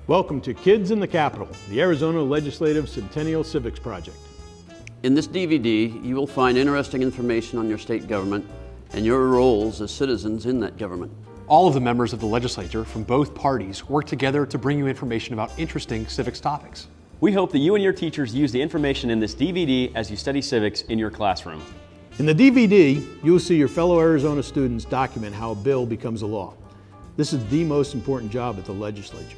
Welcome to Kids in the Capitol, the Arizona Legislative Centennial Civics Project. In this DVD, you will find interesting information on your state government and your roles as citizens in that government. All of the members of the legislature from both parties work together to bring you information about interesting civics topics. We hope that you and your teachers use the information in this DVD as you study civics in your classroom. In the DVD, you will see your fellow Arizona students document how a bill becomes a law. This is the most important job at the legislature.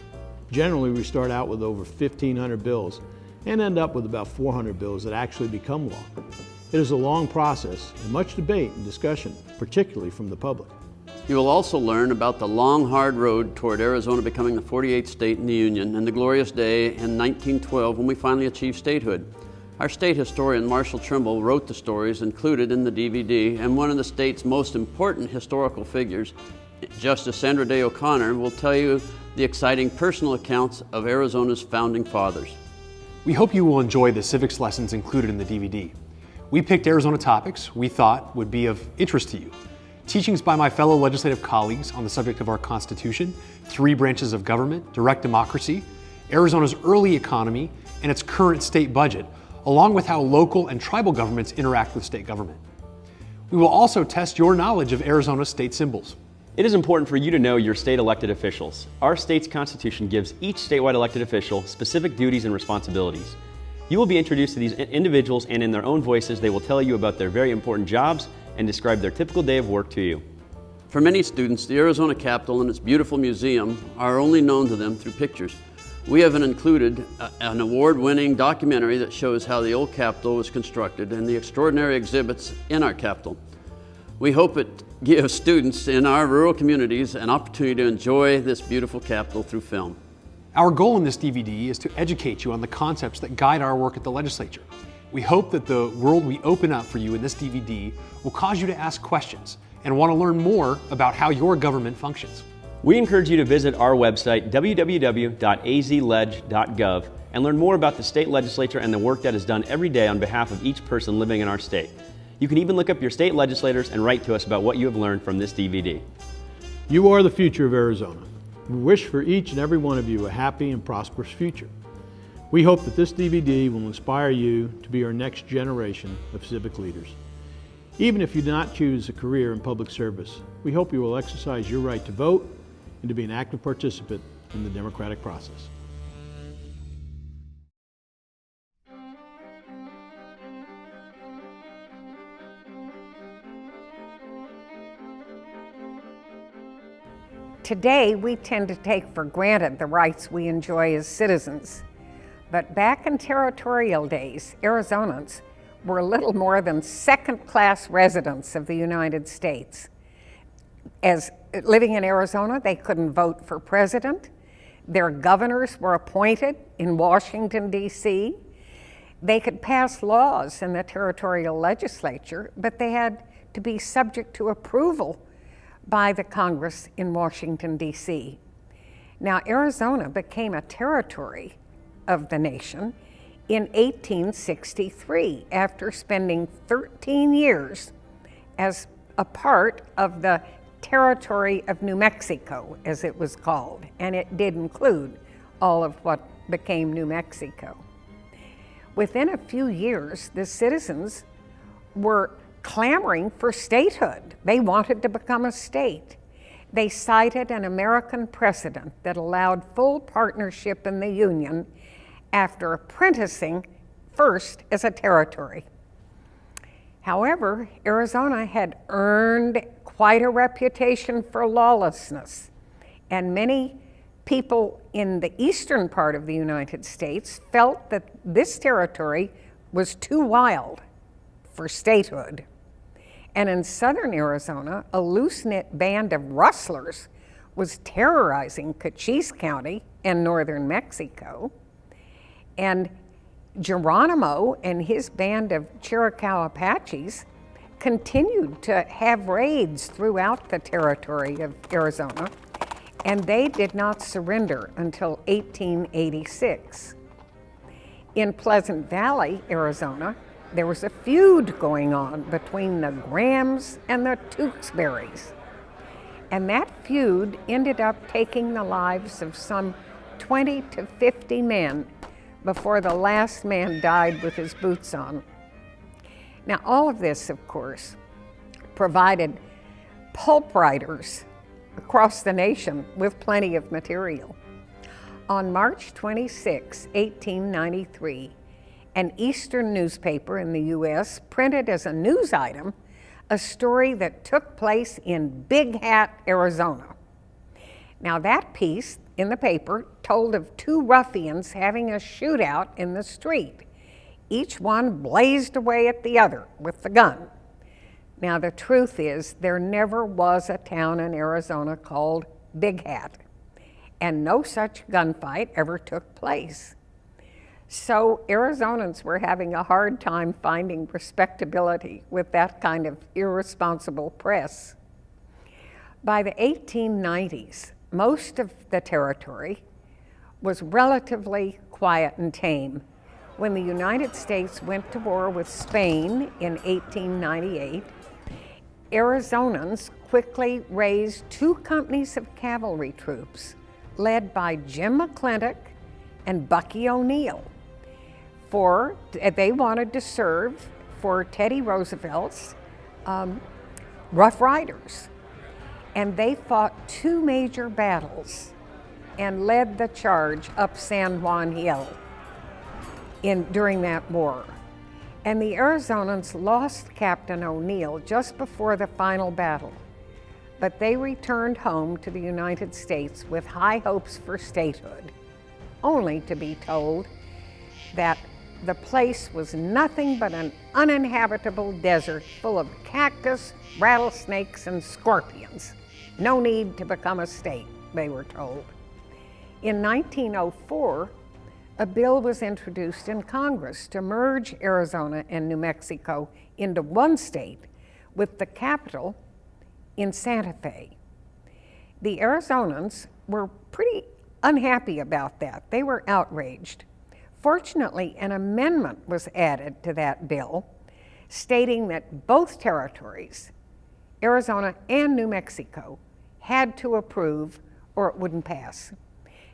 Generally, we start out with over 1,500 bills and end up with about 400 bills that actually become law. It is a long process and much debate and discussion, particularly from the public. You will also learn about the long, hard road toward Arizona becoming the 48th state in the Union and the glorious day in 1912 when we finally achieved statehood. Our state historian, Marshall Trimble, wrote the stories included in the DVD, and one of the state's most important historical figures, Justice Sandra Day O'Connor, will tell you the exciting personal accounts of Arizona's founding fathers. We hope you will enjoy the civics lessons included in the DVD. We picked Arizona topics we thought would be of interest to you. Teachings by my fellow legislative colleagues on the subject of our Constitution, 3 branches of government, direct democracy, Arizona's early economy, and its current state budget, along with how local and tribal governments interact with state government. We will also test your knowledge of Arizona's state symbols. It is important for you to know your state elected officials. Our state's constitution gives each statewide elected official specific duties and responsibilities. You will be introduced to these individuals, and in their own voices, they will tell you about their very important jobs and describe their typical day of work to you. For many students, the Arizona Capitol and its beautiful museum are only known to them through pictures. We have included an award-winning documentary that shows how the old Capitol was constructed and the extraordinary exhibits in our Capitol. We hope it gives students in our rural communities an opportunity to enjoy this beautiful Capitol through film. Our goal in this DVD is to educate you on the concepts that guide our work at the legislature. We hope that the world we open up for you in this DVD will cause you to ask questions and want to learn more about how your government functions. We encourage you to visit our website, www.azleg.gov, and learn more about the state legislature and the work that is done every day on behalf of each person living in our state. You can even look up your state legislators and write to us about what you have learned from this DVD. You are the future of Arizona. We wish for each and every one of you a happy and prosperous future. We hope that this DVD will inspire you to be our next generation of civic leaders. Even if you do not choose a career in public service, we hope you will exercise your right to vote and to be an active participant in the democratic process. Today, we tend to take for granted the rights we enjoy as citizens. But back in Territorial Days, Arizonans were little more than second-class residents of the United States. As living in Arizona, they couldn't vote for president. Their governors were appointed in Washington, D.C. They could pass laws in the Territorial Legislature, but they had to be subject to approval by the Congress in Washington, D.C. Now, Arizona became a territory of the nation in 1863 after spending 13 years as a part of the Territory of New Mexico, as it was called, and it did include all of what became New Mexico. Within a few years, the citizens were clamoring for statehood. They wanted to become a state. They cited an American precedent that allowed full partnership in the Union after apprenticing first as a territory. However, Arizona had earned quite a reputation for lawlessness, and many people in the eastern part of the United States felt that this territory was too wild for statehood. And in southern Arizona, a loose-knit band of rustlers was terrorizing Cochise County and northern Mexico. And Geronimo and his band of Chiricahua Apaches continued to have raids throughout the territory of Arizona, and they did not surrender until 1886. In Pleasant Valley, Arizona, there was a feud going on between the Grahams and the Tewksburys. And that feud ended up taking the lives of some 20 to 50 men before the last man died with his boots on. Now, all of this, of course, provided pulp writers across the nation with plenty of material. On March 26, 1893, an Eastern newspaper in the U.S. printed as a news item a story that took place in Big Hat, Arizona. Now, that piece in the paper told of two ruffians having a shootout in the street. Each one blazed away at the other with the gun. Now, the truth is, there never was a town in Arizona called Big Hat, and no such gunfight ever took place. So Arizonans were having a hard time finding respectability with that kind of irresponsible press. By the 1890s, most of the territory was relatively quiet and tame. When the United States went to war with Spain in 1898, Arizonans quickly raised 2 companies of cavalry troops led by Jim McClintock and Bucky O'Neill. They wanted to serve for Teddy Roosevelt's Rough Riders. And they fought 2 major battles and led the charge up San Juan Hill during that war. And the Arizonans lost Captain O'Neill just before the final battle, but they returned home to the United States with high hopes for statehood, only to be told that the place was nothing but an uninhabitable desert full of cactus, rattlesnakes, and scorpions. No need to become a state, they were told. In 1904, a bill was introduced in Congress to merge Arizona and New Mexico into one state with the capital in Santa Fe. The Arizonans were pretty unhappy about that. They were outraged. Fortunately, an amendment was added to that bill stating that both territories, Arizona and New Mexico, had to approve or it wouldn't pass.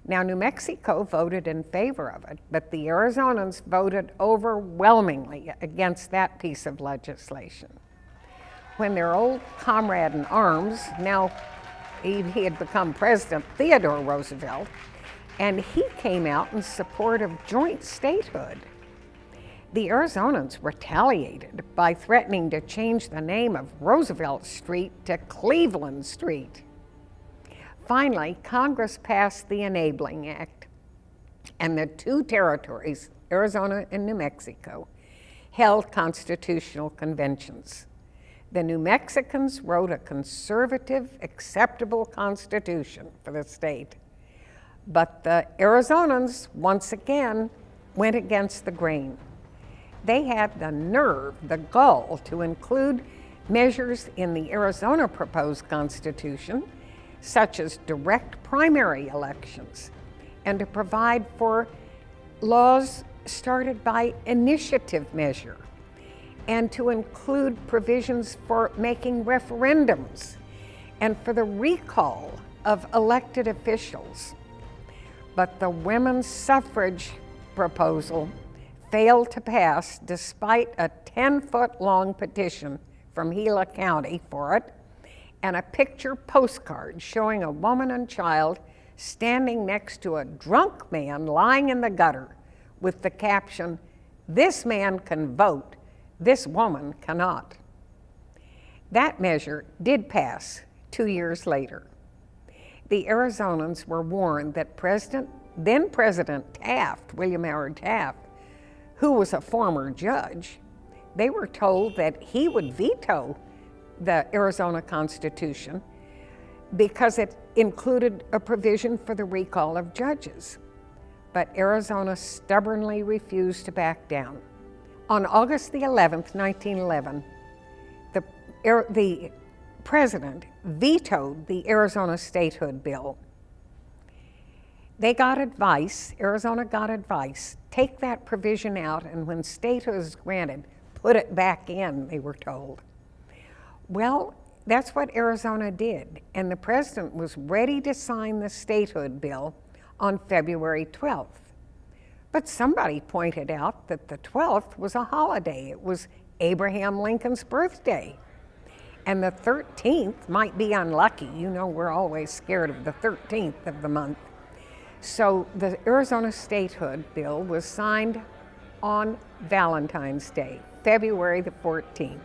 Now, New Mexico voted in favor of it, but the Arizonans voted overwhelmingly against that piece of legislation. When their old comrade in arms, now he had become President Theodore Roosevelt, and he came out in support of joint statehood. The Arizonans retaliated by threatening to change the name of Roosevelt Street to Cleveland Street. Finally, Congress passed the Enabling Act, and the 2 territories, Arizona and New Mexico, held constitutional conventions. The New Mexicans wrote a conservative, acceptable constitution for the state. But the Arizonans, once again, went against the grain. They had the nerve, the gall, to include measures in the Arizona proposed constitution, such as direct primary elections, and to provide for laws started by initiative measure, and to include provisions for making referendums and for the recall of elected officials. But the women's suffrage proposal failed to pass despite a 10-foot-long petition from Gila County for it and a picture postcard showing a woman and child standing next to a drunk man lying in the gutter with the caption, "This man can vote, this woman cannot." That measure did pass 2 years later. The Arizonans were warned that then President Taft, William Howard Taft, who was a former judge, they were told that he would veto the Arizona Constitution because it included a provision for the recall of judges. But Arizona stubbornly refused to back down. On August the 11th, 1911, the president vetoed the Arizona Statehood bill. They got advice, Arizona got advice, take that provision out, and when statehood is granted, put it back in, they were told. Well, that's what Arizona did, and the president was ready to sign the statehood bill on February 12th. But somebody pointed out that the 12th was a holiday. It was Abraham Lincoln's birthday. And the 13th might be unlucky. You know, we're always scared of the 13th of the month. So the Arizona Statehood bill was signed on Valentine's Day, February the 14th.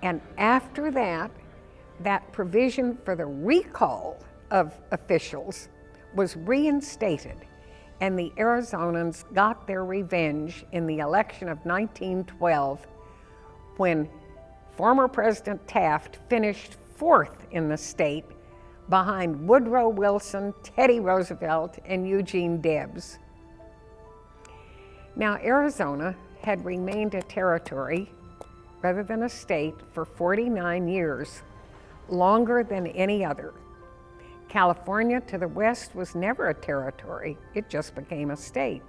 And after that, that provision for the recall of officials was reinstated, and the Arizonans got their revenge in the election of 1912 when former President Taft finished 4th in the state behind Woodrow Wilson, Teddy Roosevelt, and Eugene Debs. Now, Arizona had remained a territory rather than a state for 49 years, longer than any other. California to the west was never a territory, it just became a state.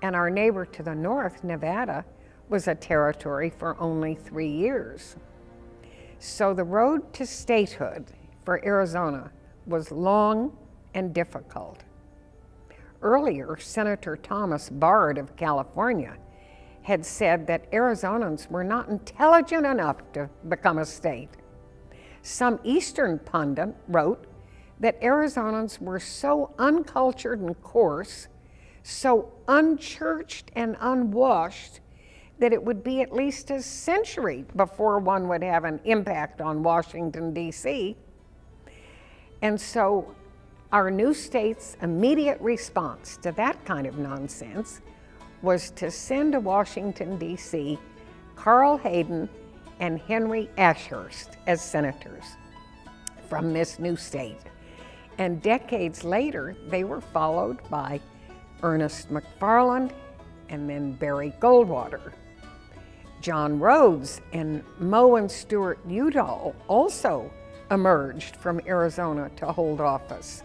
And our neighbor to the north, Nevada, was a territory for only 3 years. So the road to statehood for Arizona was long and difficult. Earlier, Senator Thomas Bard of California had said that Arizonans were not intelligent enough to become a state. Some Eastern pundit wrote that Arizonans were so uncultured and coarse, so unchurched and unwashed, that it would be at least a century before one would have an impact on Washington, D.C. And so our new state's immediate response to that kind of nonsense was to send to Washington, D.C. Carl Hayden and Henry Ashurst as senators from this new state. And decades later, they were followed by Ernest McFarland and then Barry Goldwater. John Rhodes and Moe and Stuart Udall also emerged from Arizona to hold office.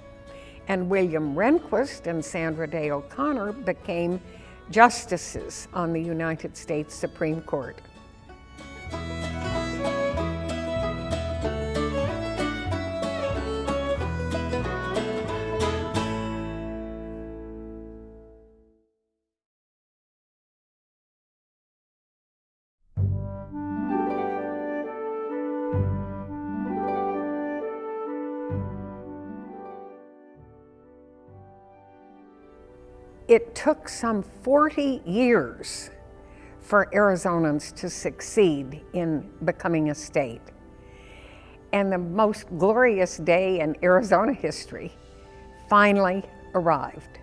And William Rehnquist and Sandra Day O'Connor became justices on the United States Supreme Court. It took some 40 years for Arizonans to succeed in becoming a state. And the most glorious day in Arizona history finally arrived.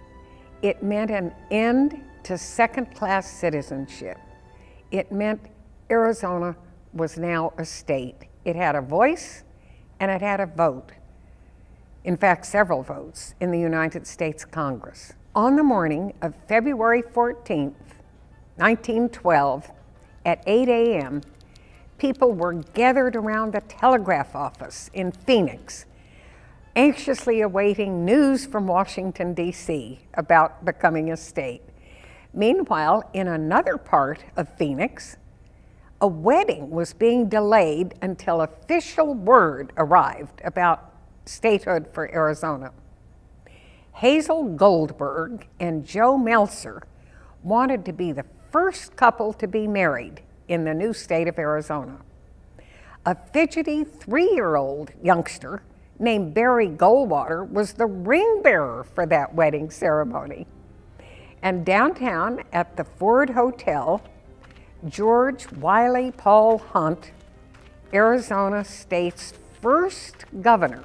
It meant an end to second-class citizenship. It meant Arizona was now a state. It had a voice and it had a vote. In fact, several votes in the United States Congress. On the morning of February 14th, 1912, at 8 a.m., people were gathered around the telegraph office in Phoenix, anxiously awaiting news from Washington, D.C. about becoming a state. Meanwhile, in another part of Phoenix, a wedding was being delayed until official word arrived about statehood for Arizona. Hazel Goldberg and Joe Meltzer wanted to be the first couple to be married in the new state of Arizona. A fidgety 3-year-old youngster named Barry Goldwater was the ring bearer for that wedding ceremony. And downtown at the Ford Hotel, George Wiley Paul Hunt, Arizona State's first governor,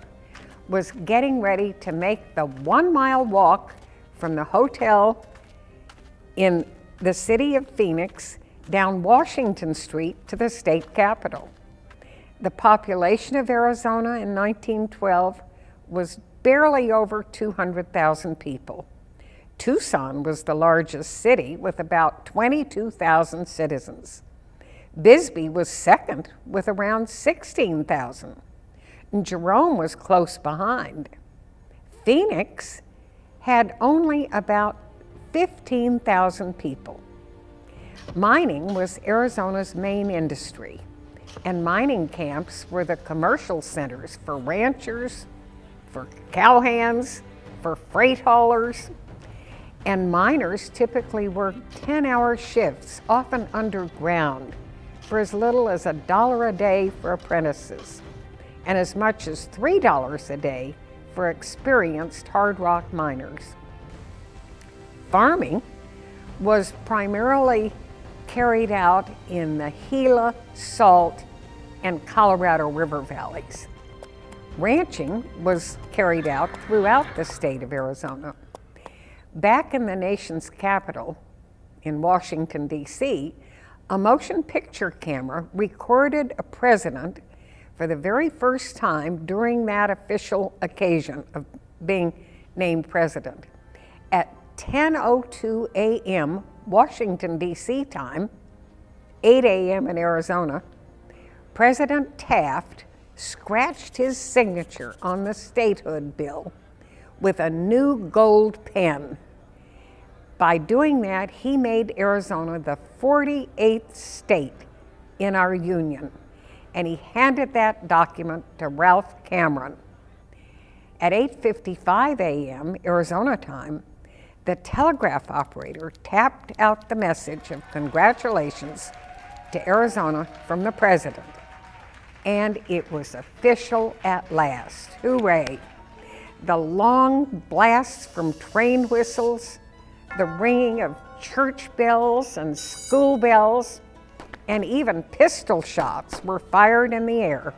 was getting ready to make the 1-mile walk from the hotel in the city of Phoenix down Washington Street to the state capitol. The population of Arizona in 1912 was barely over 200,000 people. Tucson was the largest city with about 22,000 citizens. Bisbee was second with around 16,000. And Jerome was close behind. Phoenix had only about 15,000 people. Mining was Arizona's main industry, and mining camps were the commercial centers for ranchers, for cowhands, for freight haulers, and miners typically worked 10-hour shifts, often underground, for as little as $1 a day for apprentices, and as much as $3 a day for experienced hard rock miners. Farming was primarily carried out in the Gila, Salt, and Colorado River valleys. Ranching was carried out throughout the state of Arizona. Back in the nation's capital, in Washington, D.C., a motion picture camera recorded a president for the very first time during that official occasion of being named president. At 10:02 a.m. Washington, D.C. time, 8 a.m. in Arizona, President Taft scratched his signature on the statehood bill with a new gold pen. By doing that, he made Arizona the 48th state in our union, and he handed that document to Ralph Cameron. At 8:55 a.m. Arizona time, the telegraph operator tapped out the message of congratulations to Arizona from the president. And it was official at last. Hooray! The long blasts from train whistles, the ringing of church bells and school bells, and even pistol shots were fired in the air.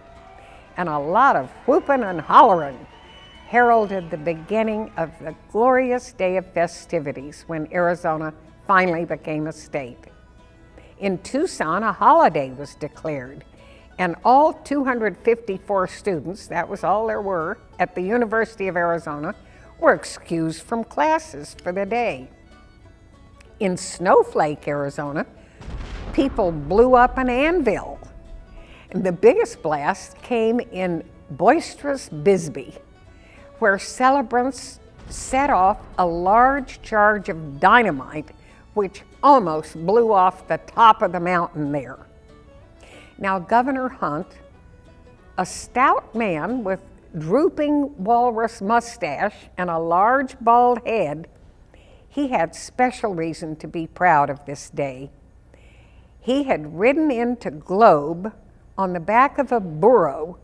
And a lot of whooping and hollering heralded the beginning of the glorious day of festivities when Arizona finally became a state. In Tucson, a holiday was declared, and all 254 students, that was all there were, at the University of Arizona, were excused from classes for the day. In Snowflake, Arizona, people blew up an anvil. And the biggest blast came in boisterous Bisbee, where celebrants set off a large charge of dynamite, which almost blew off the top of the mountain there. Now, Governor Hunt, a stout man with drooping walrus mustache and a large bald head, he had special reason to be proud of this day. He had ridden into Globe on the back of a burro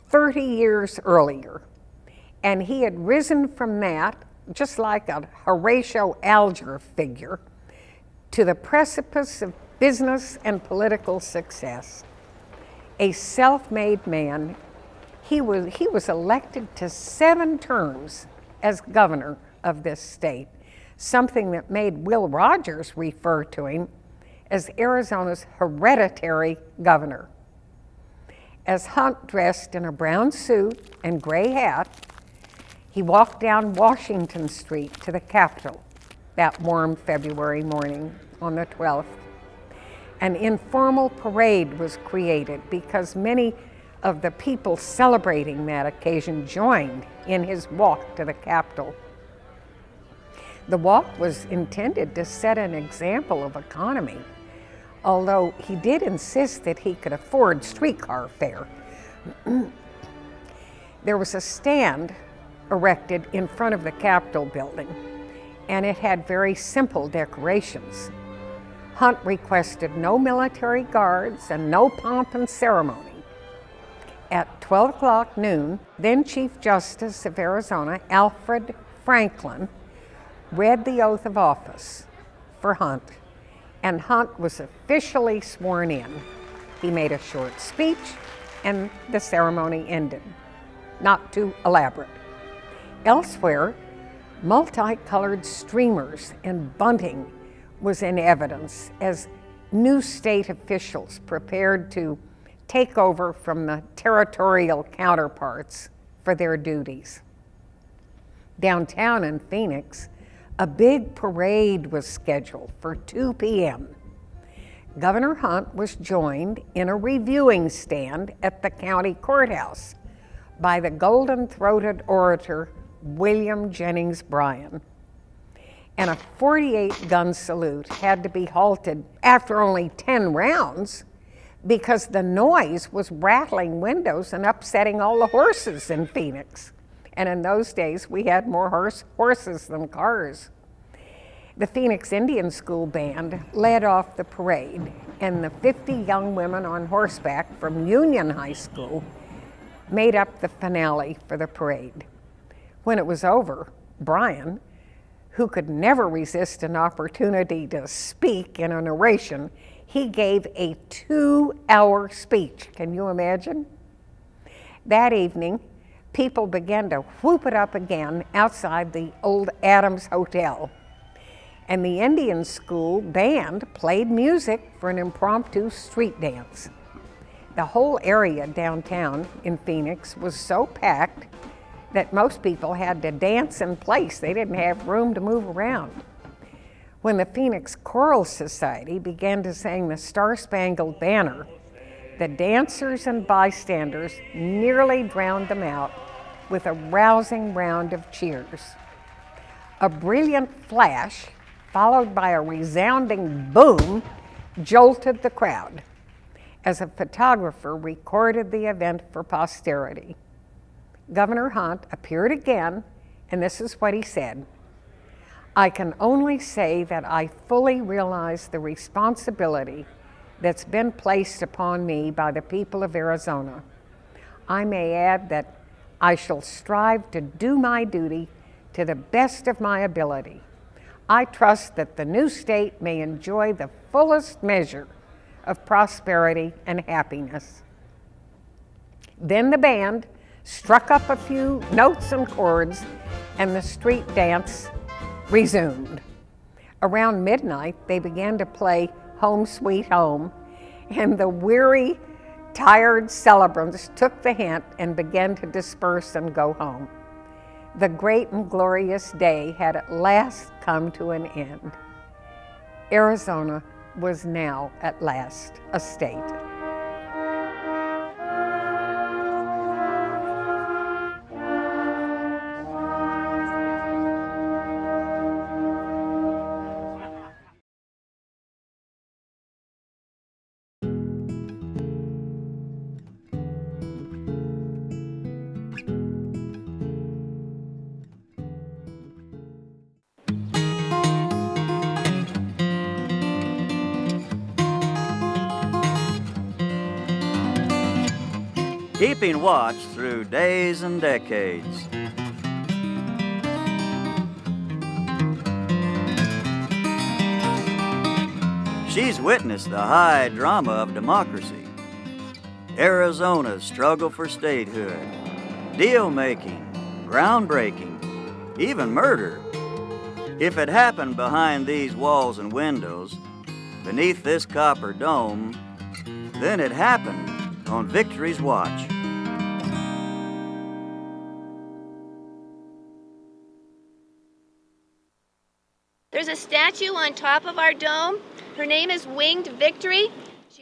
30 years earlier, and he had risen from that, just like a Horatio Alger figure, to the precipice of business and political success. A self-made man, he was elected to 7 terms as governor of this state, something that made Will Rogers refer to him as Arizona's hereditary governor. As Hunt dressed in a brown suit and gray hat, he walked down Washington Street to the Capitol that warm February morning on the 12th. An informal parade was created because many of the people celebrating that occasion joined in his walk to the Capitol. The walk was intended to set an example of economy, although he did insist that he could afford streetcar fare. There was a stand erected in front of the Capitol building, and it had very simple decorations. Hunt requested no military guards and no pomp and ceremony. At 12 o'clock noon, then Chief Justice of Arizona, Alfred Franklin, read the oath of office for Hunt, and Hunt was officially sworn in. He made a short speech, and the ceremony ended. Not too elaborate. Elsewhere, multicolored streamers and bunting was in evidence as new state officials prepared to take over from the territorial counterparts for their duties. Downtown in Phoenix, a big parade was scheduled for 2 p.m. Governor Hunt was joined in a reviewing stand at the county courthouse by the golden-throated orator William Jennings Bryan. And a 48-gun salute had to be halted after only 10 rounds because the noise was rattling windows and upsetting all the horses in Phoenix. And in those days, we had more horses than cars. The Phoenix Indian School Band led off the parade, and the 50 young women on horseback from Union High School made up the finale for the parade. When it was over, Brian, who could never resist an opportunity to speak in an oration, he gave a 2-hour speech. Can you imagine? That evening, people began to whoop it up again outside the old Adams Hotel. And the Indian School Band played music for an impromptu street dance. The whole area downtown in Phoenix was so packed that most people had to dance in place. They didn't have room to move around. When the Phoenix Choral Society began to sing the Star-Spangled Banner, the dancers and bystanders nearly drowned them out with a rousing round of cheers. A brilliant flash, followed by a resounding boom, jolted the crowd as a photographer recorded the event for posterity. Governor Hunt appeared again, and this is what he said: "I can only say that I fully realize the responsibility that's been placed upon me by the people of Arizona. I may add that I shall strive to do my duty to the best of my ability. I trust that the new state may enjoy the fullest measure of prosperity and happiness." Then the band struck up a few notes and chords, and the street dance resumed. Around midnight, they began to play Home Sweet Home, and the weary, tired celebrants took the hint and began to disperse and go home. The great and glorious day had at last come to an end. Arizona was now at last a state. Keeping watch through days and decades. She's witnessed the high drama of democracy, Arizona's struggle for statehood, deal-making, groundbreaking, even murder. If it happened behind these walls and windows, beneath this copper dome, then it happened on Victory's watch. There's a statue on top of our dome. Her name is Winged Victory.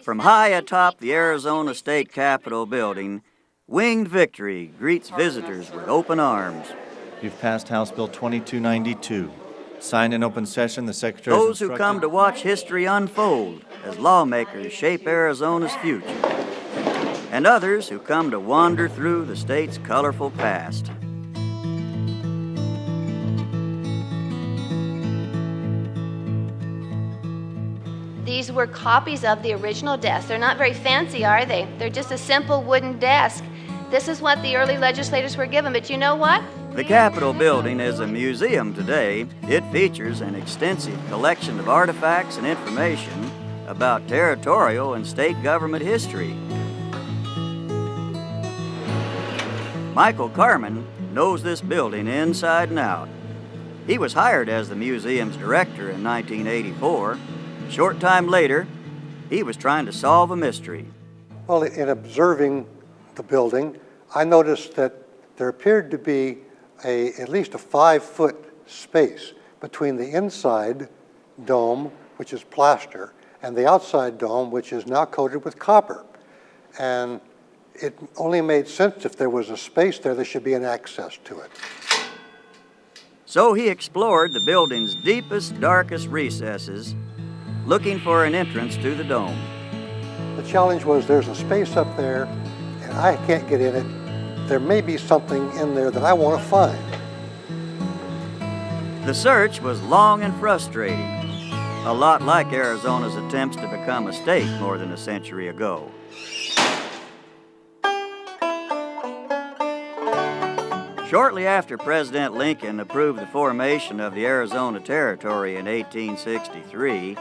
From high atop the Arizona State Capitol building, Winged Victory greets visitors with open arms. You've passed House Bill 2292. Signed in open session, the Secretary Those who come to watch history unfold as lawmakers shape Arizona's future, and others who come to wander through the state's colorful past. These were copies of the original desk. They're not very fancy, are they? They're just a simple wooden desk. This is what the early legislators were given, but you know what? The Capitol building is a museum today. It features an extensive collection of artifacts and information about territorial and state government history. Michael Carmen knows this building inside and out. He was hired as the museum's director in 1984. A short time later, he was trying to solve a mystery. Well, in observing the building, I noticed that there appeared to be at least a 5-foot space between the inside dome, which is plaster, and the outside dome, which is now coated with copper. And it only made sense if there was a space there, there should be an access to it. So he explored the building's deepest, darkest recesses, looking for an entrance to the dome. The challenge was there's a space up there, and I can't get in it. there may be something in there that I want to find. The search was long and frustrating, a lot like Arizona's attempts to become a state more than a century ago. Shortly after President Lincoln approved the formation of the Arizona Territory in 1863,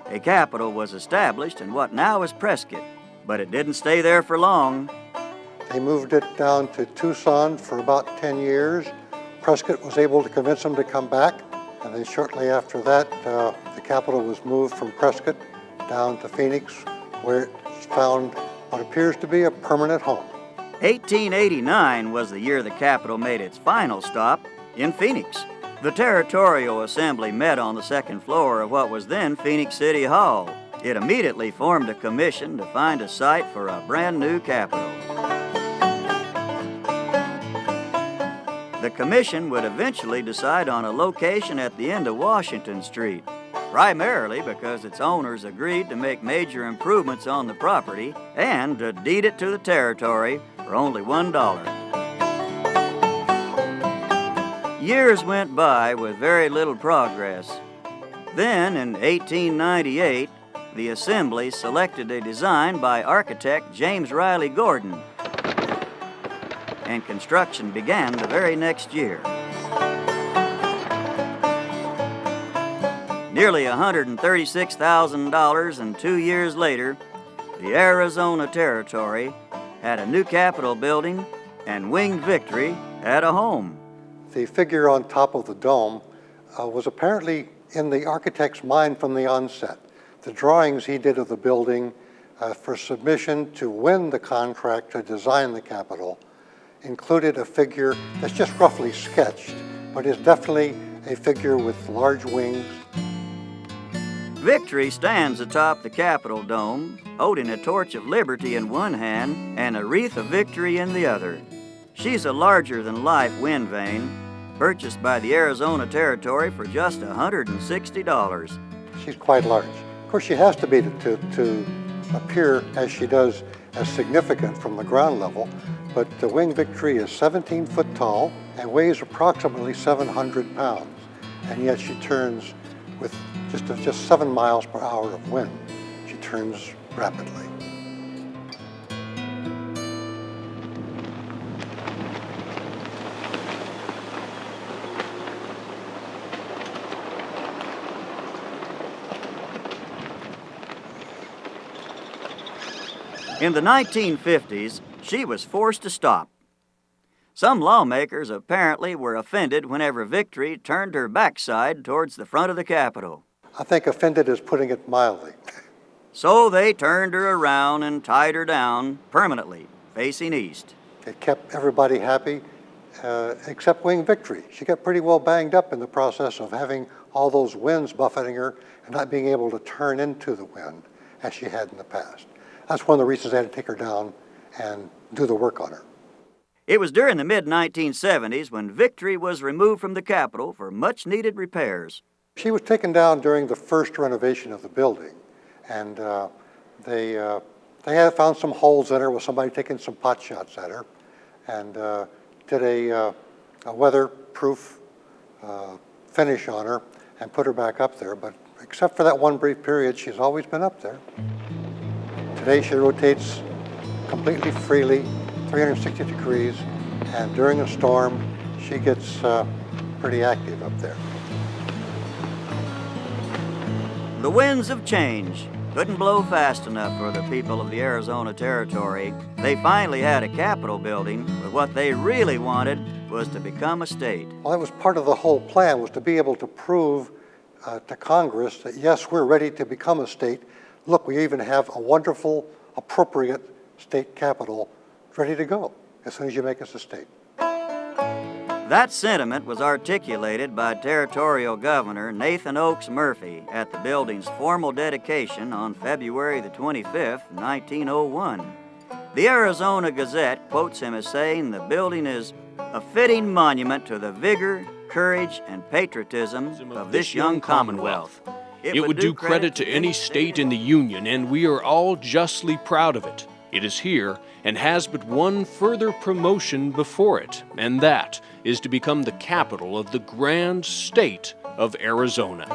a capital was established in what now is Prescott, but it didn't stay there for long. They moved it down to Tucson for about 10 years. Prescott was able to convince them to come back, and then shortly after that, the capital was moved from Prescott down to Phoenix, where it found what appears to be a permanent home. 1889 was the year the capital made its final stop in Phoenix. The Territorial Assembly met on the second floor of what was then Phoenix City Hall. It immediately formed a commission to find a site for a brand new capital. The commission would eventually decide on a location at the end of Washington Street, primarily because its owners agreed to make major improvements on the property and to deed it to the territory for only $1. Years went by with very little progress. Then, in 1898, the Assembly selected a design by architect James Riley Gordon, and construction began the very next year. Nearly $136,000, and 2 years later, the Arizona Territory had a new Capitol building, and Winged Victory had a home. The figure on top of the dome was apparently in the architect's mind from the onset. The drawings he did of the building for submission to win the contract to design the Capitol included a figure that's just roughly sketched, but is definitely a figure with large wings. Victory stands atop the Capitol dome, holding a torch of liberty in one hand and a wreath of victory in the other. She's a larger-than-life wind vane, purchased by the Arizona Territory for just $160. She's quite large. Of course, she has to be to appear as she does as significant from the ground level, but the Winged Victory is 17 foot tall and weighs approximately 700 pounds, and yet she turns with just 7 miles per hour of wind. She turns rapidly. In the 1950s, she was forced to stop. Some lawmakers apparently were offended whenever Victory turned her backside towards the front of the Capitol. I think offended is putting it mildly. So they turned her around and tied her down permanently, facing east. It kept everybody happy, except Winged Victory. She got pretty well banged up in the process of having all those winds buffeting her and not being able to turn into the wind as she had in the past. That's one of the reasons they had to take her down and do the work on her. It was during the mid-1970s when Victory was removed from the Capitol for much-needed repairs. She was taken down during the first renovation of the building, and they had found some holes in her with somebody taking some pot shots at her, and did a weatherproof finish on her and put her back up there. But except for that one brief period, she's always been up there. Today she rotates completely freely, 360 degrees, and during a storm, she gets pretty active up there. The winds of change couldn't blow fast enough for the people of the Arizona Territory. They finally had a Capitol building, but what they really wanted was to become a state. Well, that was part of the whole plan, was to be able to prove to Congress that, yes, we're ready to become a state. Look, we even have a wonderful, appropriate state capitol ready to go as soon as you make us a state. That sentiment was articulated by Territorial Governor Nathan Oakes Murphy at the building's formal dedication on February the 25th, 1901. The Arizona Gazette quotes him as saying the building is a fitting monument to the vigor, courage, and patriotism of this young Commonwealth. It would do credit to any state in the Union, and we are all justly proud of it. It is here and has but one further promotion before it, and that is to become the capital of the grand state of Arizona.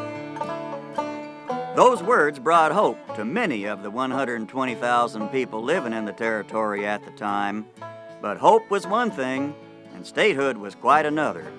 Those words brought hope to many of the 120,000 people living in the territory at the time. But hope was one thing, and statehood was quite another.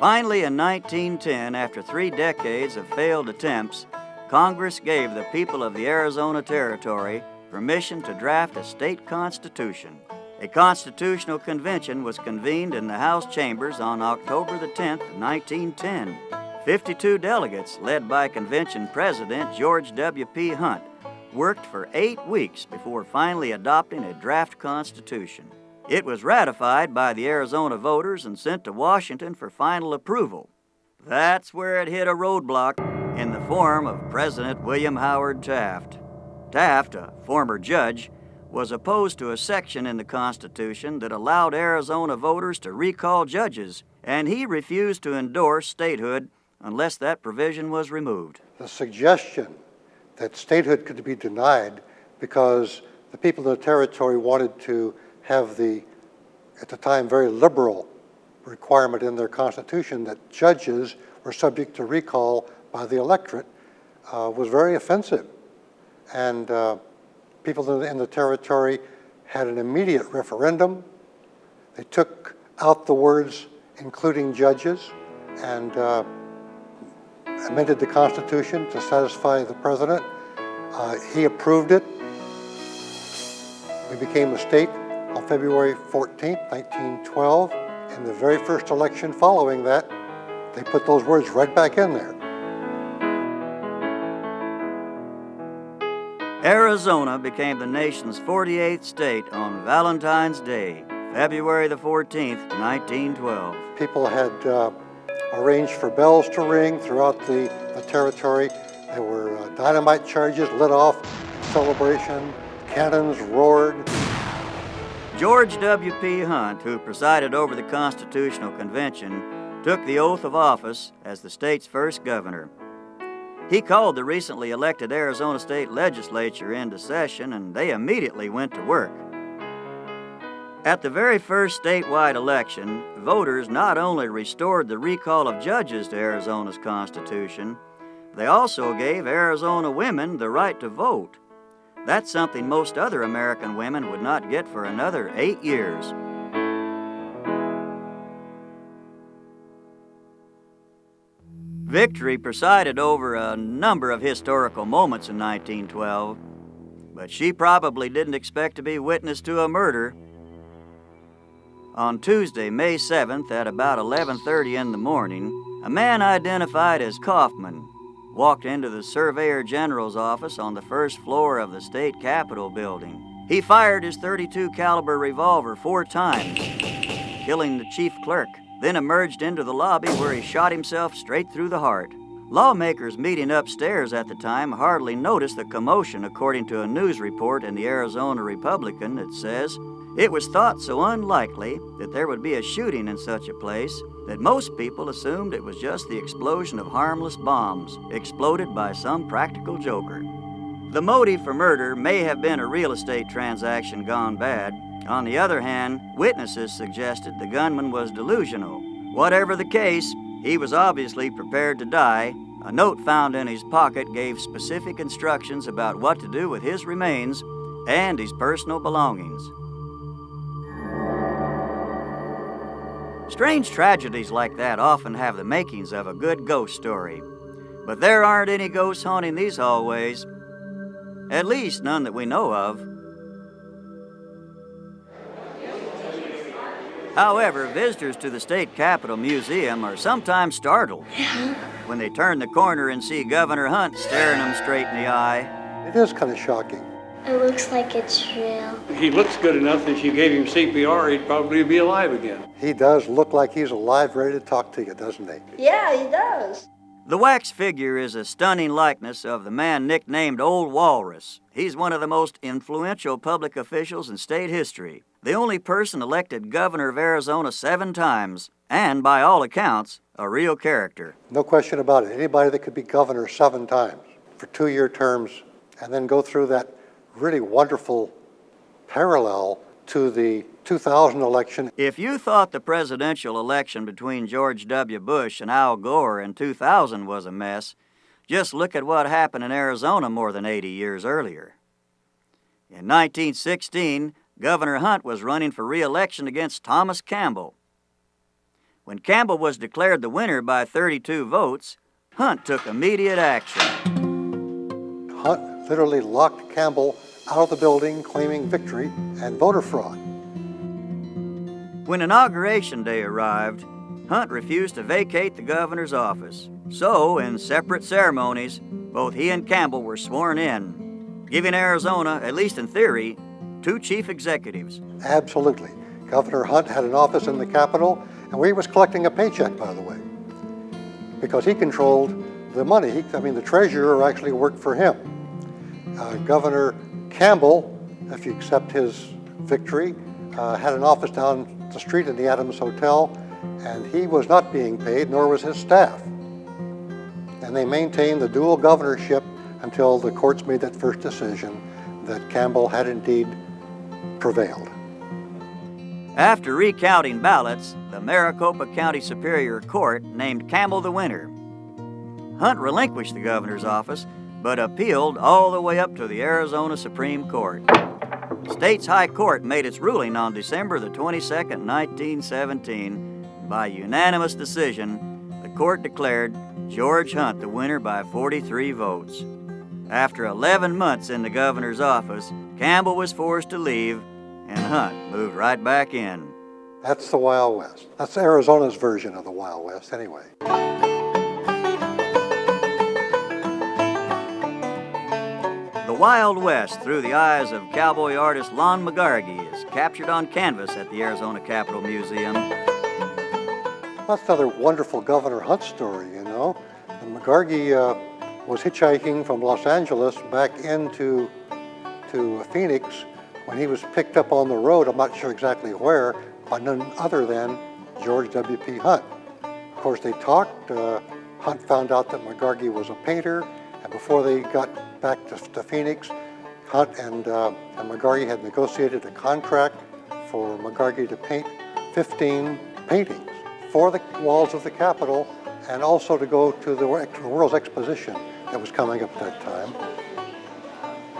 Finally, in 1910, after 3 decades of failed attempts, Congress gave the people of the Arizona Territory permission to draft a state constitution. A constitutional convention was convened in the House chambers on October the 10th, 1910. 52 delegates, led by Convention President George W.P. Hunt, worked for 8 weeks before finally adopting a draft constitution. It was ratified by the Arizona voters and sent to Washington for final approval. That's where it hit a roadblock in the form of President William Howard Taft. Taft, a former judge, was opposed to a section in the Constitution that allowed Arizona voters to recall judges, and he refused to endorse statehood unless that provision was removed. The suggestion that statehood could be denied because the people of the territory wanted to have the, at the time, very liberal requirement in their constitution that judges were subject to recall by the electorate was very offensive. And people in the territory had an immediate referendum. They took out the words including judges and amended the Constitution to satisfy the president. He approved it. We became a state on February 14th, 1912. In the very first election following that, they put those words right back in there. Arizona became the nation's 48th state on Valentine's Day, February the 14th, 1912. People had arranged for bells to ring throughout the territory. There were dynamite charges lit off in celebration. Cannons roared. George W.P. Hunt, who presided over the Constitutional Convention, took the oath of office as the state's first governor. He called the recently elected Arizona State Legislature into session, and they immediately went to work. At the very first statewide election, voters not only restored the recall of judges to Arizona's Constitution, they also gave Arizona women the right to vote. That's something most other American women would not get for another 8 years. Victory presided over a number of historical moments in 1912, but she probably didn't expect to be witness to a murder. On Tuesday, May 7th, at about 11:30 in the morning, a man identified as Kaufman walked into the Surveyor General's office on the first floor of the state capitol building. He fired his .32 caliber revolver 4 times, killing the chief clerk, then emerged into the lobby where he shot himself straight through the heart. Lawmakers meeting upstairs at the time hardly noticed the commotion, according to a news report in the Arizona Republican that says, "It was thought so unlikely that there would be a shooting in such a place that most people assumed it was just the explosion of harmless bombs exploded by some practical joker." The motive for murder may have been a real estate transaction gone bad. On the other hand, witnesses suggested the gunman was delusional. Whatever the case, he was obviously prepared to die. A note found in his pocket gave specific instructions about what to do with his remains and his personal belongings. Strange tragedies like that often have the makings of a good ghost story. But there aren't any ghosts haunting these hallways. At least none that we know of. However, visitors to the State Capitol Museum are sometimes startled when they turn the corner and see Governor Hunt staring them straight in the eye. It is kind of shocking. It looks like it's real. He looks good enough that if you gave him CPR, he'd probably be alive again. He does look like he's alive, ready to talk to you, doesn't he? Yeah, he does. The wax figure is a stunning likeness of the man nicknamed Old Walrus. He's one of the most influential public officials in state history, the only person elected governor of Arizona 7 times, and by all accounts, a real character. No question about it. Anybody that could be governor 7 times for 2-year terms and then go through that really wonderful parallel to the 2000 election. If you thought the presidential election between George W. Bush and Al Gore in 2000 was a mess, just look at what happened in Arizona more than 80 years earlier. In 1916, Governor Hunt was running for re-election against Thomas Campbell. When Campbell was declared the winner by 32 votes, Hunt took immediate action. Hunt literally locked Campbell out of the building, claiming victory and voter fraud. When Inauguration Day arrived, Hunt refused to vacate the governor's office. So, in separate ceremonies, both he and Campbell were sworn in, giving Arizona, at least in theory, 2 chief executives. Absolutely. Governor Hunt had an office in the Capitol, and where he was collecting a paycheck, by the way, because he controlled the money. The treasurer actually worked for him. Governor Campbell, if you accept his victory, had an office down the street in the Adams Hotel, and he was not being paid, nor was his staff. And they maintained the dual governorship until the courts made that first decision that Campbell had indeed prevailed. After recounting ballots, the Maricopa County Superior Court named Campbell the winner. Hunt relinquished the governor's office, but appealed all the way up to the Arizona Supreme Court. State's High Court made its ruling on December the 22nd, 1917. By unanimous decision, the court declared George Hunt the winner by 43 votes. After 11 months in the governor's office, Campbell was forced to leave, and Hunt moved right back in. That's the Wild West. That's Arizona's version of the Wild West, anyway. The Wild West, through the eyes of cowboy artist Lon McGrath, is captured on canvas at the Arizona Capitol Museum. That's another wonderful Governor Hunt story, you know. And McGrath was hitchhiking from Los Angeles back into Phoenix when he was picked up on the road, I'm not sure exactly where, by none other than George W.P. Hunt. Of course, they talked. Hunt found out that McGrath was a painter, and before they got back to Phoenix, Hunt and McGrath had negotiated a contract for McGrath to paint 15 paintings for the walls of the Capitol, and also to go to the World's Exposition that was coming up at that time.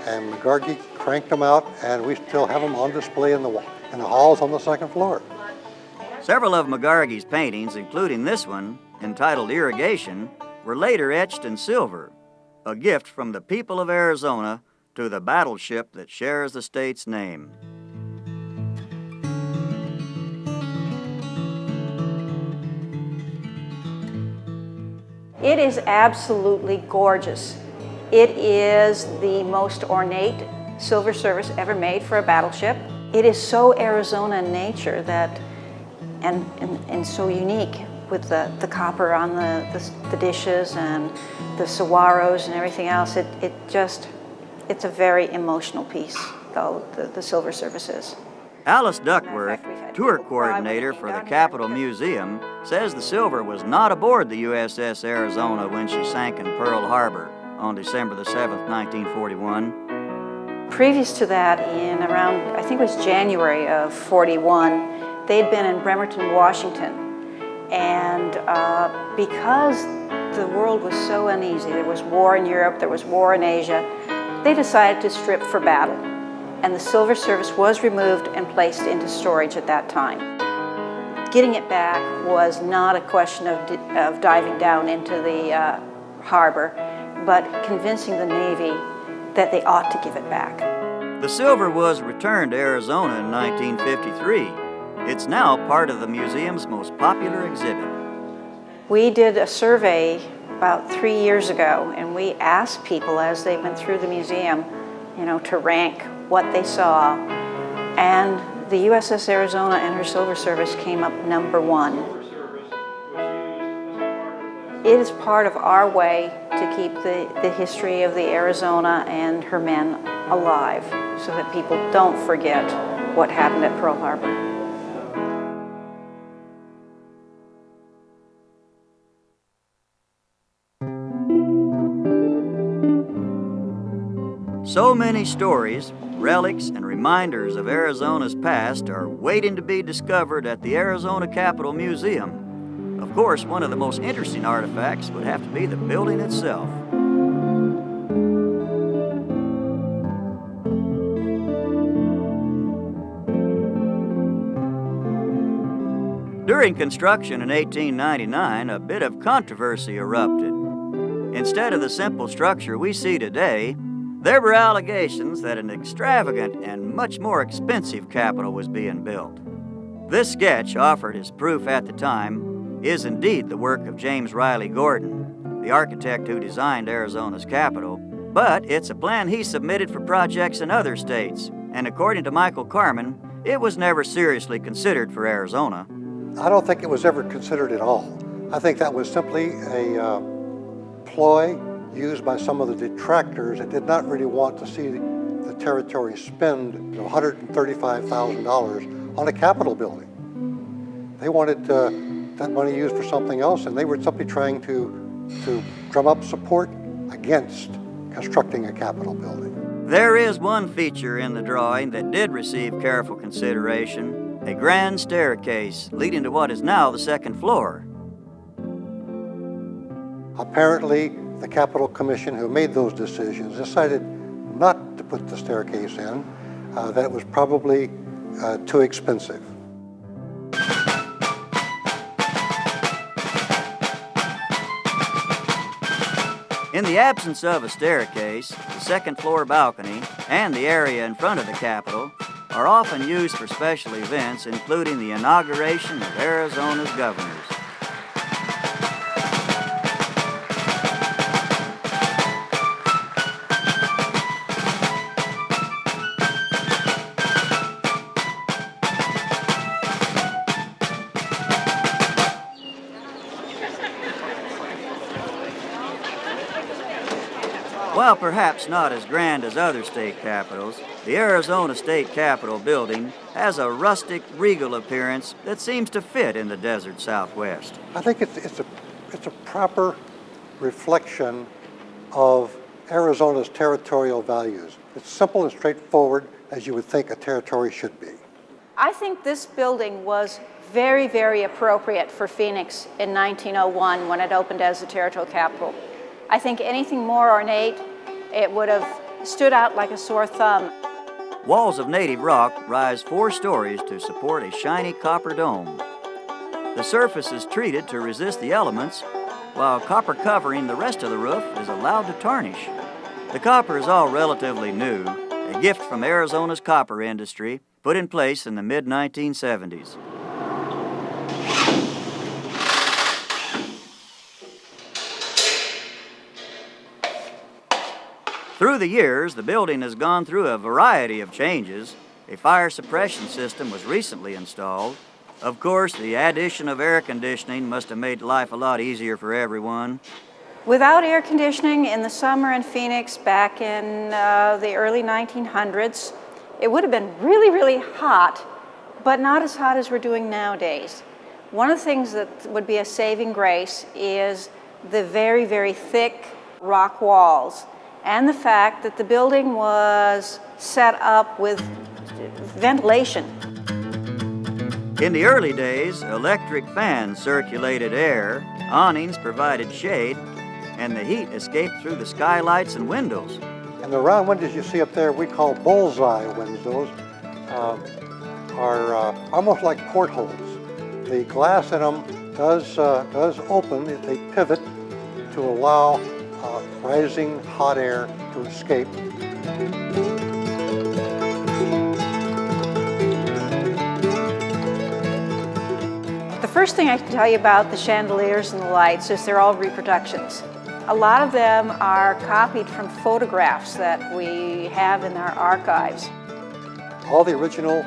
And McGrath cranked them out, and we still have them on display in the halls on the second floor. Several of McGrath's paintings, including this one, entitled Irrigation, were later etched in silver, a gift from the people of Arizona to the battleship that shares the state's name. It is absolutely gorgeous. It is the most ornate silver service ever made for a battleship. It is so Arizona in nature that, and so unique with the copper on the dishes and the saguaros and everything else. It's a very emotional piece, though, the silver service is. Alice Duckworth, tour coordinator for the Capitol Museum, says the silver was not aboard the USS Arizona when she sank in Pearl Harbor on December the 7th, 1941. Previous to that, in around, I think it was January of 41, they'd been in Bremerton, Washington. And because the world was so uneasy, there was war in Europe, there was war in Asia, they decided to strip for battle. And the silver service was removed and placed into storage at that time. Getting it back was not a question of diving down into the harbor, but convincing the Navy that they ought to give it back. The silver was returned to Arizona in 1953. It's now part of the museum's most popular exhibit. We did a survey about 3 years ago, and we asked people as they went through the museum, to rank what they saw, and the USS Arizona and her silver service came up number 1. It is part of our way to keep the history of the Arizona and her men alive so that people don't forget what happened at Pearl Harbor. So many stories, relics, and reminders of Arizona's past are waiting to be discovered at the Arizona Capitol Museum. Of course, one of the most interesting artifacts would have to be the building itself. During construction in 1899, a bit of controversy erupted. Instead of the simple structure we see today, there were allegations that an extravagant and much more expensive capitol was being built. This sketch, offered as proof at the time, is indeed the work of James Riley Gordon, the architect who designed Arizona's capitol, but it's a plan he submitted for projects in other states, and according to Michael Carmen, it was never seriously considered for Arizona. I don't think it was ever considered at all. I think that was simply a ploy used by some of the detractors that did not really want to see the territory spend $135,000 on a Capitol building. They wanted that money used for something else, and they were simply trying to drum up support against constructing a Capitol building. There is one feature in the drawing that did receive careful consideration, a grand staircase leading to what is now the second floor. Apparently, the Capitol Commission who made those decisions decided not to put the staircase in, that it was probably too expensive. In the absence of a staircase, the second floor balcony and the area in front of the Capitol are often used for special events, including the inauguration of Arizona's governors. While perhaps not as grand as other state capitals, the Arizona State Capitol building has a rustic, regal appearance that seems to fit in the desert Southwest. I think it's a proper reflection of Arizona's territorial values. It's simple and straightforward as you would think a territory should be. I think this building was very, very appropriate for Phoenix in 1901 when it opened as the territorial capital. I think anything more ornate, it would have stood out like a sore thumb. Walls of native rock rise 4 stories to support a shiny copper dome. The surface is treated to resist the elements, while copper covering the rest of the roof is allowed to tarnish. The copper is all relatively new, a gift from Arizona's copper industry, put in place in the mid-1970s. Through the years, the building has gone through a variety of changes. A fire suppression system was recently installed. Of course, the addition of air conditioning must have made life a lot easier for everyone. Without air conditioning in the summer in Phoenix back in the early 1900s, it would have been really, really hot, but not as hot as we're doing nowadays. One of the things that would be a saving grace is the very, very thick rock walls, and the fact that the building was set up with ventilation. In the early days, electric fans circulated air, awnings provided shade, and the heat escaped through the skylights and windows. And the round windows you see up there, we call bullseye windows, are almost like portholes. The glass in them does open, they pivot to allow rising hot air to escape. The first thing I can tell you about the chandeliers and the lights is they're all reproductions. A lot of them are copied from photographs that we have in our archives. All the original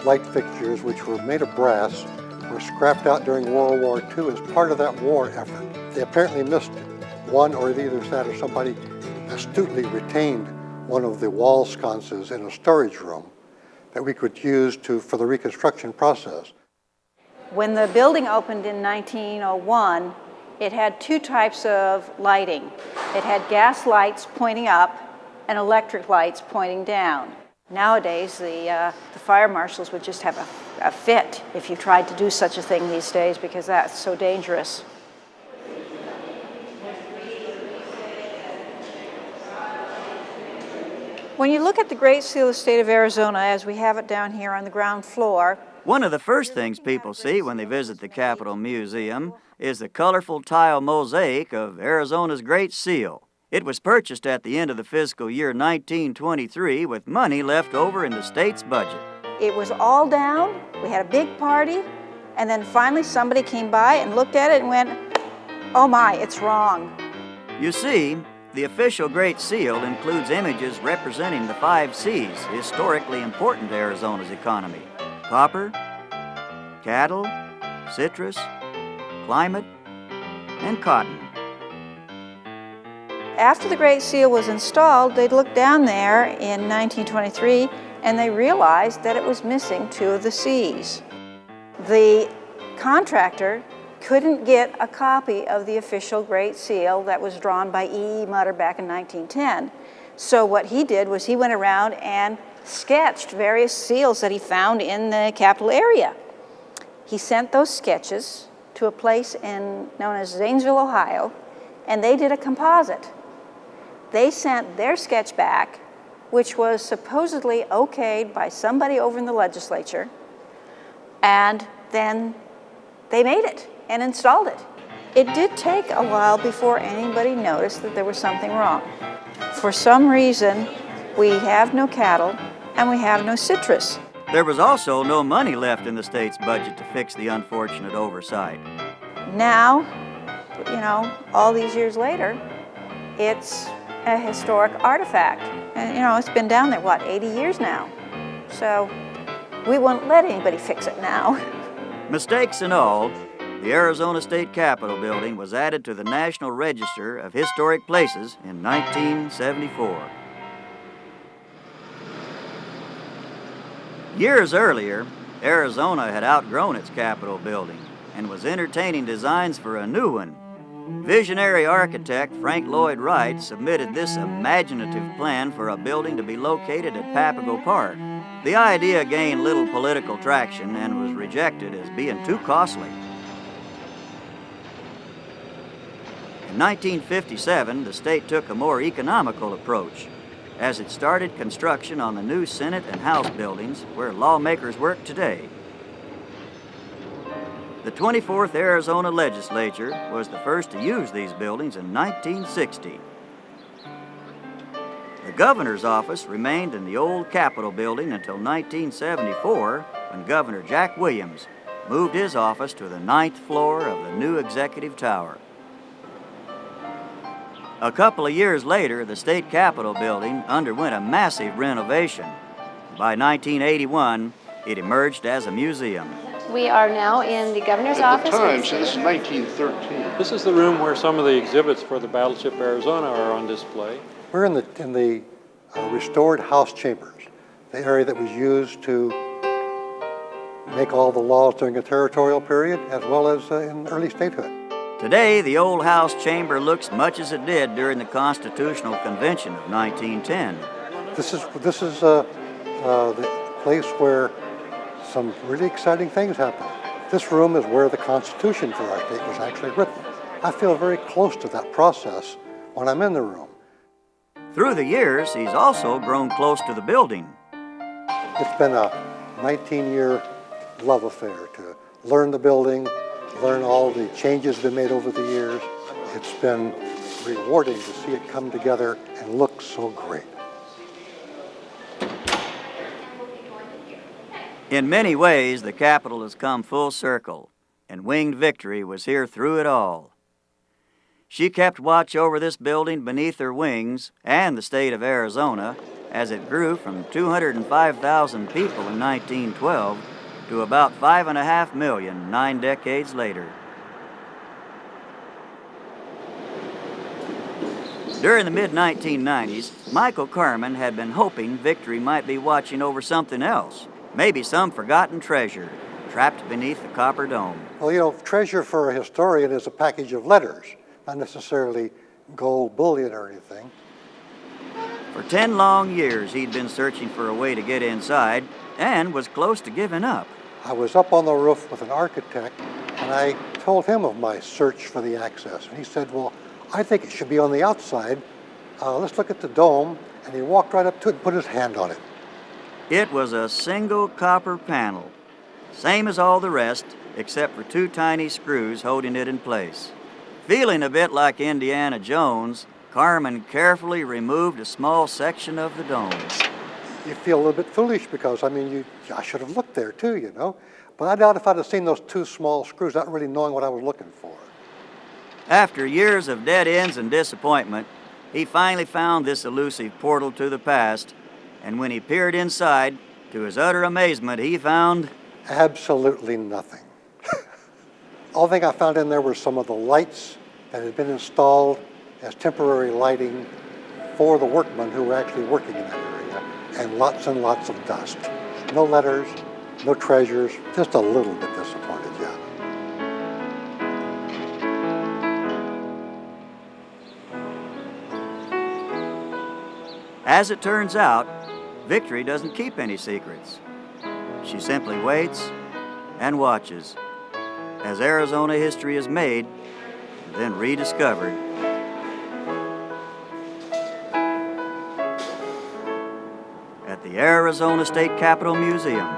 light fixtures, which were made of brass, were scrapped out during World War II as part of that war effort. They apparently missed one, or either that or somebody astutely retained one of the wall sconces in a storage room that we could use for the reconstruction process. When the building opened in 1901, it had 2 types of lighting. It had gas lights pointing up, and electric lights pointing down. Nowadays, the fire marshals would just have a fit if you tried to do such a thing these days, because that's so dangerous. When you look at the Great Seal of the State of Arizona, as we have it down here on the ground floor, one of the first things people see when they visit the Capitol Museum is the colorful tile mosaic of Arizona's Great Seal. It was purchased at the end of the fiscal year 1923 with money left over in the state's budget. It was all down, we had a big party, and then finally somebody came by and looked at it and went, oh my, it's wrong. You see, the official Great Seal includes images representing the 5 C's historically important to Arizona's economy: copper, cattle, citrus, climate, and cotton. After the Great Seal was installed, they looked down there in 1923 and they realized that it was missing 2 of the C's. The contractor couldn't get a copy of the official Great Seal that was drawn by E.E. Mutter back in 1910. So what he did was he went around and sketched various seals that he found in the Capitol area. He sent those sketches to a place known as Zanesville, Ohio, and they did a composite. They sent their sketch back, which was supposedly okayed by somebody over in the legislature, and then they made it and installed it. It did take a while before anybody noticed that there was something wrong. For some reason, we have no cattle and we have no citrus. There was also no money left in the state's budget to fix the unfortunate oversight. Now, all these years later, it's a historic artifact. And, it's been down there, 80 years now? So we won't let anybody fix it now. Mistakes and all, the Arizona State Capitol building was added to the National Register of Historic Places in 1974. Years earlier, Arizona had outgrown its Capitol building and was entertaining designs for a new one. Visionary architect Frank Lloyd Wright submitted this imaginative plan for a building to be located at Papago Park. The idea gained little political traction and was rejected as being too costly. In 1957, the state took a more economical approach as it started construction on the new Senate and House buildings where lawmakers work today. The 24th Arizona Legislature was the first to use these buildings in 1960. The governor's office remained in the old Capitol building until 1974, when Governor Jack Williams moved his office to the 9th floor of the new Executive Tower. A couple of years later, the state Capitol building underwent a massive renovation. By 1981, it emerged as a museum. We are now in the governor's office. Since 1913. This is the room where some of the exhibits for the Battleship Arizona are on display. We're in the restored House chambers, the area that was used to make all the laws during the territorial period, as well as in early statehood. Today, the old House chamber looks much as it did during the Constitutional Convention of 1910. This is the place where some really exciting things happen. This room is where the Constitution for our state was actually written. I feel very close to that process when I'm in the room. Through the years, he's also grown close to the building. It's been a 19-year love affair to learn the building, learn all the changes that have been made over the years. It's been rewarding to see it come together and look so great. In many ways, the Capitol has come full circle, and Winged Victory was here through it all. She kept watch over this building beneath her wings and the state of Arizona as it grew from 205,000 people in 1912 to about 5.5 million 9 decades later. During the mid-1990s, Michael Carmen had been hoping Victory might be watching over something else. Maybe some forgotten treasure trapped beneath the copper dome. Well, treasure for a historian is a package of letters, not necessarily gold bullion or anything. For For 10 long years, he'd been searching for a way to get inside and was close to giving up. I was up on the roof with an architect, and I told him of my search for the access. And he said, well, I think it should be on the outside. Let's look at the dome. And he walked right up to it and put his hand on it. It was a single copper panel, same as all the rest, except for 2 tiny screws holding it in place. Feeling a bit like Indiana Jones, Carmen carefully removed a small section of the dome. You feel a little bit foolish because, I should have looked there too, you know. But I doubt if I'd have seen those 2 small screws, not really knowing what I was looking for. After years of dead ends and disappointment, he finally found this elusive portal to the past, and when he peered inside, to his utter amazement, he found absolutely nothing. All thing I found in there were some of the lights that had been installed as temporary lighting for the workmen who were actually working in that area, and lots of dust. No letters, no treasures, just a little bit disappointed, yeah. As it turns out, Victory doesn't keep any secrets. She simply waits and watches as Arizona history is made and then rediscovered. At the Arizona State Capitol Museum.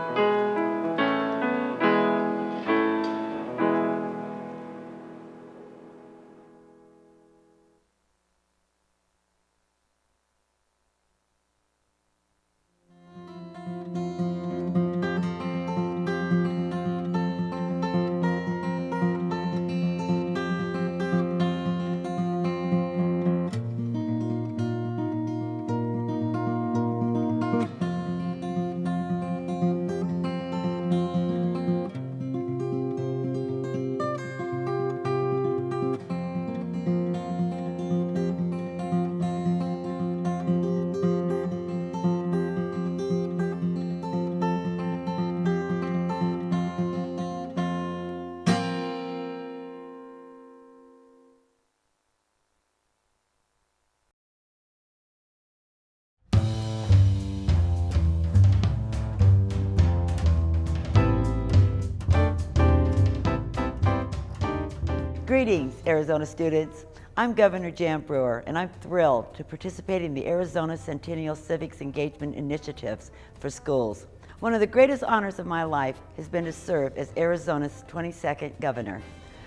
Greetings, Arizona students. I'm Governor Gov Brewer, and I'm thrilled to participate in the Arizona Centennial Civics Engagement Initiatives for schools. One of the greatest honors of my life has been to serve as Arizona's 22nd governor.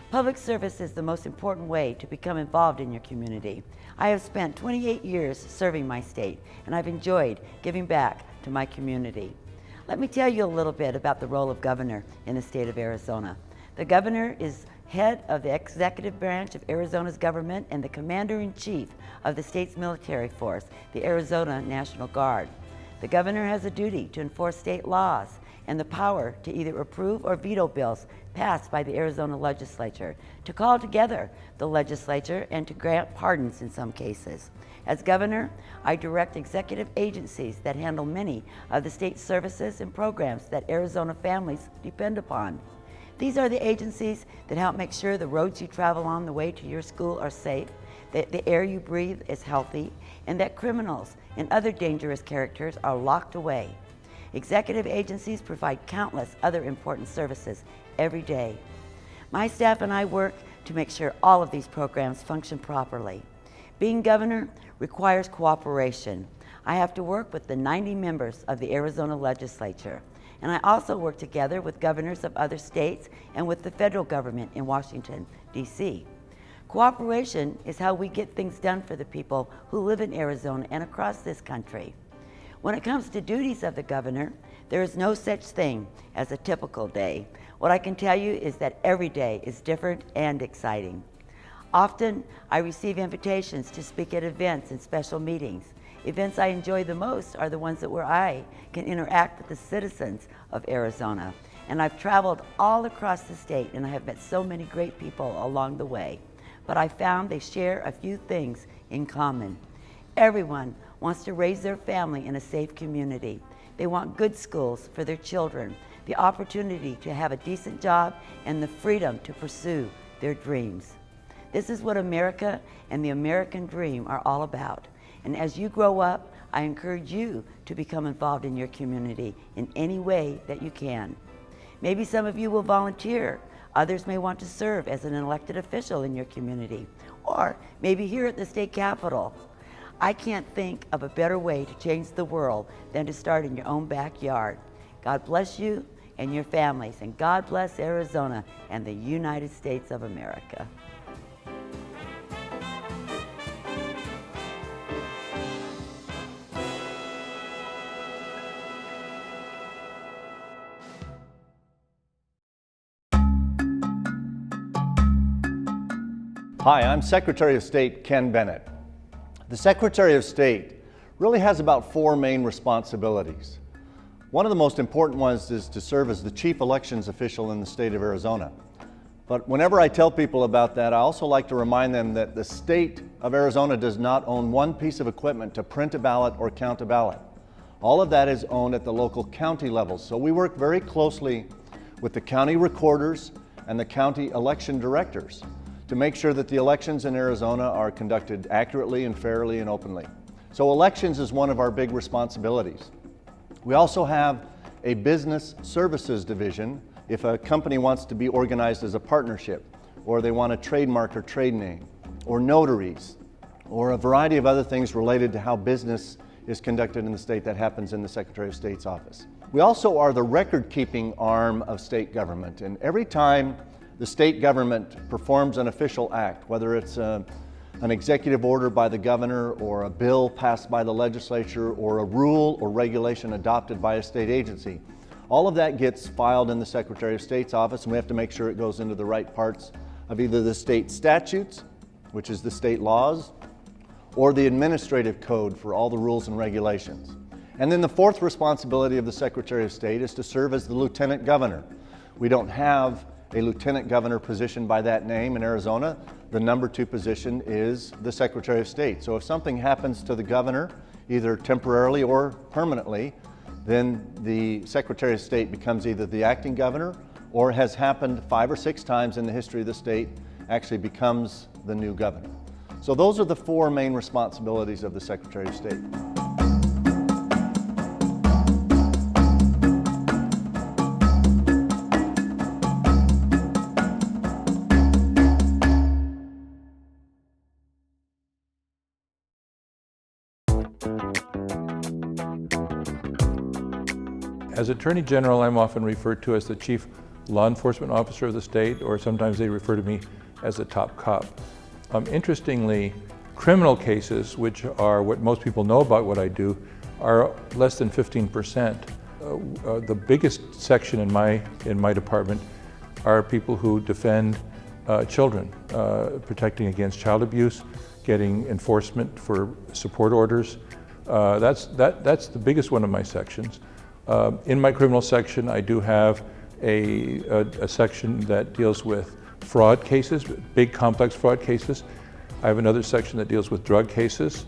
Public service is the most important way to become involved in your community. I have spent 28 years serving my state, and I've enjoyed giving back to my community. Let me tell you a little bit about the role of governor in the state of Arizona. The governor is head of the executive branch of Arizona's government and the commander-in-chief of the state's military force, the Arizona National Guard. The governor has a duty to enforce state laws and the power to either approve or veto bills passed by the Arizona legislature, to call together the legislature, and to grant pardons in some cases. As governor, I direct executive agencies that handle many of the state services and programs that Arizona families depend upon. These are the agencies that help make sure the roads you travel on the way to your school are safe, that the air you breathe is healthy, and that criminals and other dangerous characters are locked away. Executive agencies provide countless other important services every day. My staff and I work to make sure all of these programs function properly. Being governor requires cooperation. I have to work with the 90 members of the Arizona legislature. And I also work together with governors of other states and with the federal government in Washington, D.C. Cooperation is how we get things done for the people who live in Arizona and across this country. When it comes to duties of the governor, there is no such thing as a typical day. What I can tell you is that every day is different and exciting. Often, I receive invitations to speak at events and special meetings. Events I enjoy the most are the ones where I can interact with the citizens of Arizona. And I've traveled all across the state, and I have met so many great people along the way. But I found they share a few things in common. Everyone wants to raise their family in a safe community. They want good schools for their children, the opportunity to have a decent job, and the freedom to pursue their dreams. This is what America and the American dream are all about. And as you grow up, I encourage you to become involved in your community in any way that you can. Maybe some of you will volunteer. Others may want to serve as an elected official in your community, or maybe here at the state capitol. I can't think of a better way to change the world than to start in your own backyard. God bless you and your families, and God bless Arizona and the United States of America. Hi, I'm Secretary of State Ken Bennett. The Secretary of State really has about 4 main responsibilities. One of the most important ones is to serve as the chief elections official in the state of Arizona. But whenever I tell people about that, I also like to remind them that the state of Arizona does not own one piece of equipment to print a ballot or count a ballot. All of that is owned at the local county level. So we work very closely with the county recorders and the county election directors to make sure that the elections in Arizona are conducted accurately and fairly and openly. So elections is one of our big responsibilities. We also have a business services division if a company wants to be organized as a partnership, or they want a trademark or trade name, or notaries, or a variety of other things related to how business is conducted in the state. That happens in the Secretary of State's office. We also are the record-keeping arm of state government, and every time the state government performs an official act, whether it's an executive order by the governor or a bill passed by the legislature or a rule or regulation adopted by a state agency, all of that gets filed in the Secretary of State's office, and we have to make sure it goes into the right parts of either the state statutes, which is the state laws, or the administrative code for all the rules and regulations. And then the 4th responsibility of the Secretary of State is to serve as the Lieutenant Governor. We don't have a Lieutenant Governor position by that name in Arizona. The number 2 position is the Secretary of State. So if something happens to the governor, either temporarily or permanently, then the Secretary of State becomes either the acting governor, or has happened 5 or 6 times in the history of the state, actually becomes the new governor. So those are the 4 main responsibilities of the Secretary of State. As Attorney General, I'm often referred to as the Chief Law Enforcement Officer of the state, or sometimes they refer to me as the top cop. Interestingly, criminal cases, which are what most people know about what I do, are less than 15%. The biggest section in my department are people who defend children, protecting against child abuse, getting enforcement for support orders. That's the biggest one of my sections. In my criminal section, I do have a section that deals with fraud cases, big complex fraud cases. I have another section that deals with drug cases.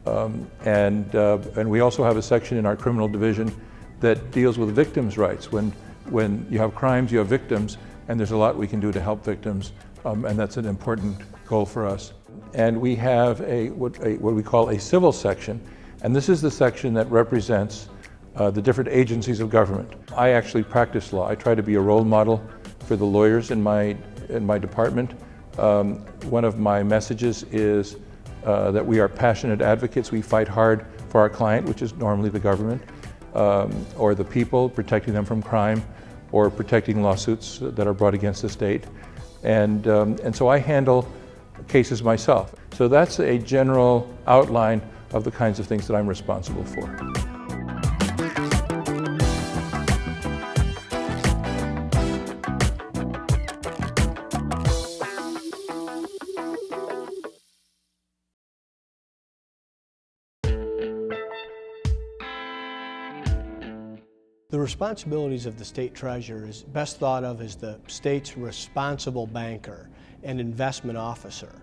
And we also have a section in our criminal division that deals with victims' rights. When you have crimes, you have victims, and there's a lot we can do to help victims, and that's an important goal for us. And we have what we call a civil section, and this is the section that represents the different agencies of government. I actually practice law. I try to be a role model for the lawyers in my department. One of my messages is that we are passionate advocates. We fight hard for our client, which is normally the government, or the people, protecting them from crime, or protecting lawsuits that are brought against the state. And so I handle cases myself. So that's a general outline of the kinds of things that I'm responsible for. The responsibilities of the state treasurer is best thought of as the state's responsible banker and investment officer.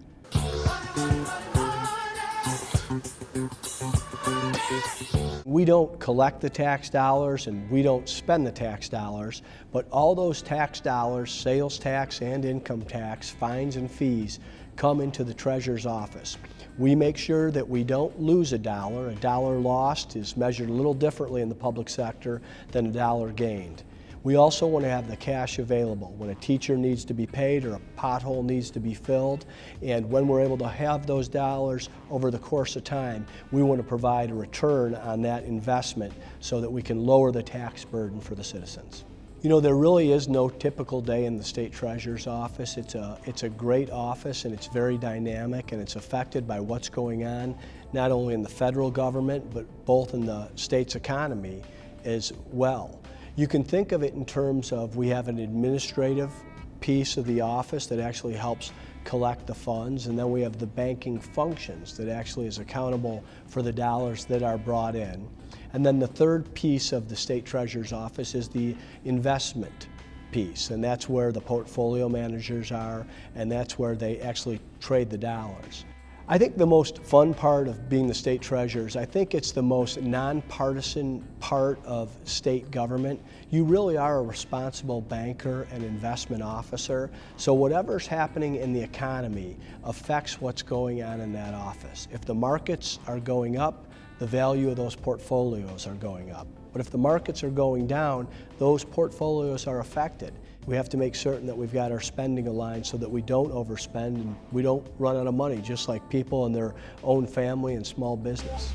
We don't collect the tax dollars and we don't spend the tax dollars, but all those tax dollars, sales tax and income tax, fines and fees, come into the treasurer's office. We make sure that we don't lose a dollar. A dollar lost is measured a little differently in the public sector than a dollar gained. We also want to have the cash available when a teacher needs to be paid or a pothole needs to be filled. And when we're able to have those dollars over the course of time, we want to provide a return on that investment so that we can lower the tax burden for the citizens. You know, there really is no typical day in the state treasurer's office. It's a great office, and it's very dynamic, and it's affected by what's going on, not only in the federal government, but both in the state's economy as well. You can think of it in terms of we have an administrative piece of the office that actually helps collect the funds, and then we have the banking functions that actually is accountable for the dollars that are brought in. And then the third piece of the state treasurer's office is the investment piece, and that's where the portfolio managers are, and that's where they actually trade the dollars. I think the most fun part of being the state treasurer is I think it's the most nonpartisan part of state government. You really are a responsible banker and investment officer, so whatever's happening in the economy affects what's going on in that office. If the markets are going up, the value of those portfolios are going up. But if the markets are going down, those portfolios are affected. We have to make certain that we've got our spending aligned so that we don't overspend and we don't run out of money, just like people and their own family and small business.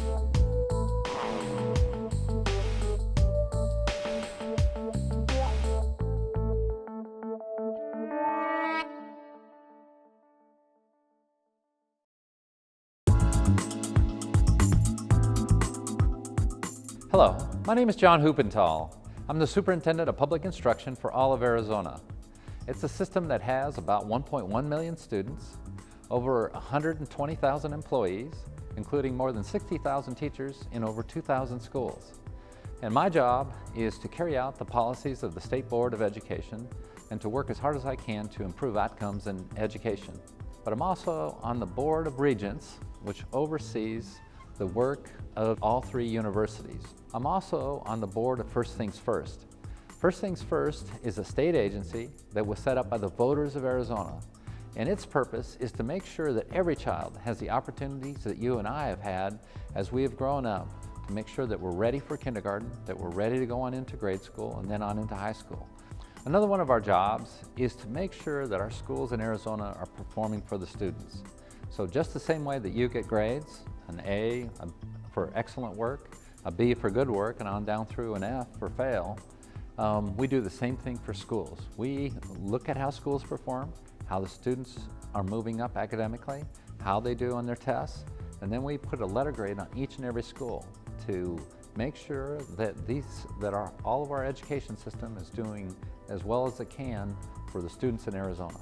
Hello, my name is John Huppenthal. I'm the Superintendent of Public Instruction for all of Arizona. It's a system that has about 1.1 million students, over 120,000 employees, including more than 60,000 teachers in over 2,000 schools. And my job is to carry out the policies of the State Board of Education and to work as hard as I can to improve outcomes in education. But I'm also on the Board of Regents, which oversees the work of all three universities. I'm also on the board of First Things First. First Things First is a state agency that was set up by the voters of Arizona, and its purpose is to make sure that every child has the opportunities that you and I have had as we have grown up, to make sure that we're ready for kindergarten, that we're ready to go on into grade school and then on into high school. Another one of our jobs is to make sure that our schools in Arizona are performing for the students. So just the same way that you get grades, an A for excellent work, a B for good work, and on down through an F for fail, we do the same thing for schools. We look at how schools perform, how the students are moving up academically, how they do on their tests, and then we put a letter grade on each and every school to make sure that all of our education system is doing as well as it can for the students in Arizona.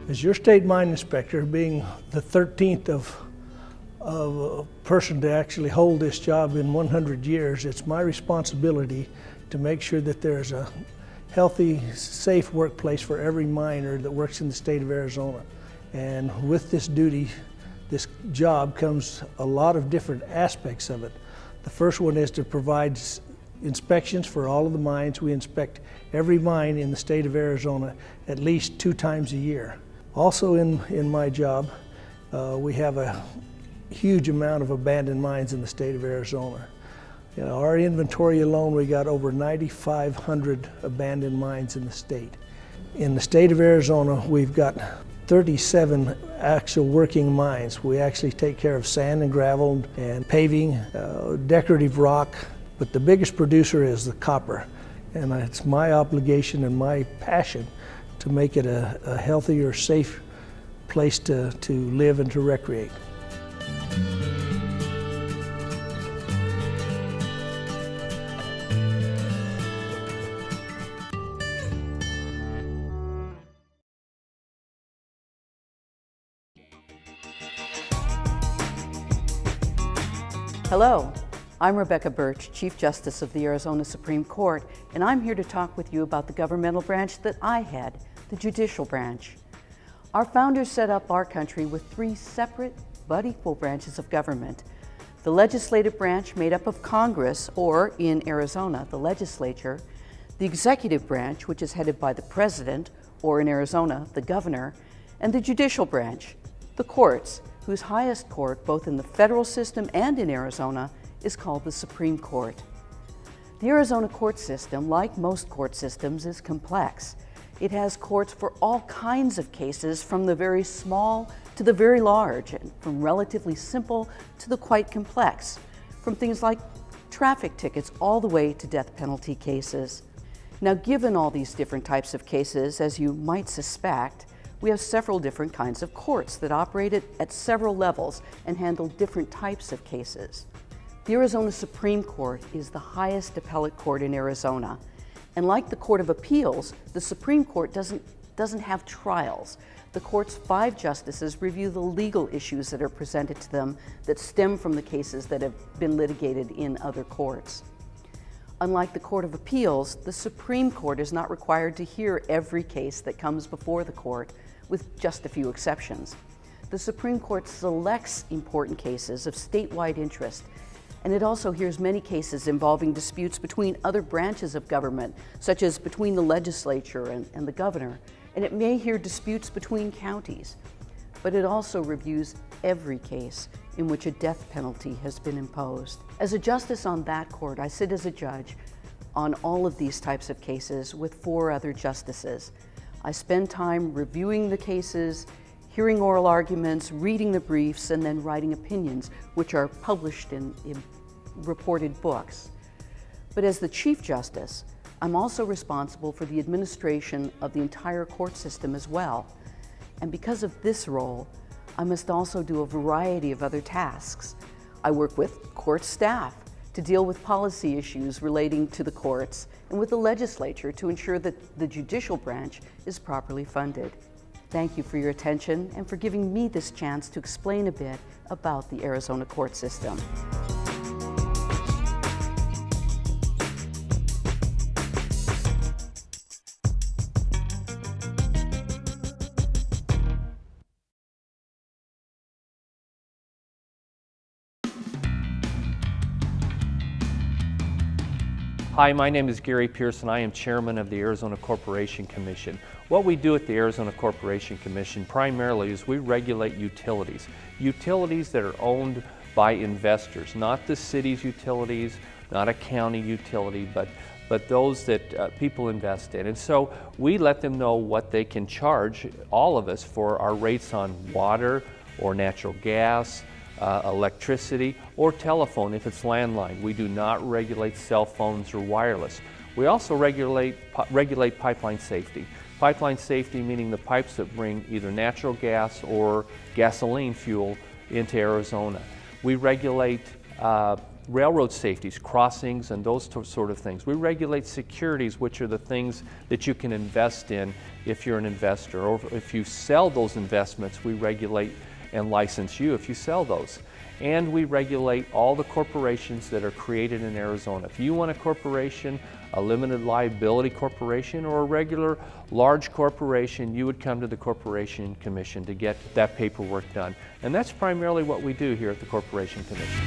As your state mine inspector, being the 13th of a person to actually hold this job in 100 years, it's my responsibility to make sure that there's a healthy, safe workplace for every miner that works in the state of Arizona. And with this duty, this job comes a lot of different aspects of it. The first one is to provide inspections for all of the mines. We inspect every mine in the state of Arizona at least 2 times a year. Also in my job, we have a huge amount of abandoned mines in the state of Arizona. You know, our inventory alone, we got over 9,500 abandoned mines in the state. In the state of Arizona, we've got 37 actual working mines. We actually take care of sand and gravel and paving, decorative rock, but the biggest producer is the copper. And it's my obligation and my passion to make it a healthier, safe place to live and to recreate. Hello, I'm Rebecca Birch, Chief Justice of the Arizona Supreme Court, and I'm here to talk with you about the governmental branch that I head, the judicial branch. Our founders set up our country with three separate but equal branches of government. The legislative branch made up of Congress, or in Arizona, the legislature, the executive branch, which is headed by the president, or in Arizona, the governor, and the judicial branch, the courts, whose highest court, both in the federal system and in Arizona, is called the Supreme Court. The Arizona court system, like most court systems, is complex. It has courts for all kinds of cases, from the very small to the very large, and from relatively simple to the quite complex, from things like traffic tickets all the way to death penalty cases. Now, given all these different types of cases, as you might suspect, we have several different kinds of courts that operate at several levels and handle different types of cases. The Arizona Supreme Court is the highest appellate court in Arizona. And like the Court of Appeals, the Supreme Court doesn't have trials. The court's 5 justices review the legal issues that are presented to them that stem from the cases that have been litigated in other courts. Unlike the Court of Appeals, the Supreme Court is not required to hear every case that comes before the court, with just a few exceptions. The Supreme Court selects important cases of statewide interest, and it also hears many cases involving disputes between other branches of government, such as between the legislature and the governor, and it may hear disputes between counties. But it also reviews every case in which a death penalty has been imposed. As a justice on that court, I sit as a judge on all of these types of cases with 4 other justices. I spend time reviewing the cases, hearing oral arguments, reading the briefs, and then writing opinions, which are published in reported books. But as the Chief Justice, I'm also responsible for the administration of the entire court system as well. And because of this role, I must also do a variety of other tasks. I work with court staff to deal with policy issues relating to the courts, and with the legislature to ensure that the judicial branch is properly funded. Thank you for your attention and for giving me this chance to explain a bit about the Arizona court system. Hi, my name is Gary Pearson. I am chairman of the Arizona Corporation Commission. What we do at the Arizona Corporation Commission primarily is we regulate utilities. Utilities that are owned by investors, not the city's utilities, not a county utility, but those that people invest in. And so we let them know what they can charge, all of us, for our rates on water or natural gas, electricity, or telephone if it's landline. We do not regulate cell phones or wireless. We also regulate pipeline safety. Pipeline safety meaning the pipes that bring either natural gas or gasoline fuel into Arizona. We regulate railroad safeties, crossings, and those sort of things. We regulate securities, which are the things that you can invest in if you're an investor, or if you sell those investments, we regulate and license you if you sell those. And we regulate all the corporations that are created in Arizona. If you want a corporation, a limited liability corporation, or a regular large corporation, you would come to the Corporation Commission to get that paperwork done. And that's primarily what we do here at the Corporation Commission.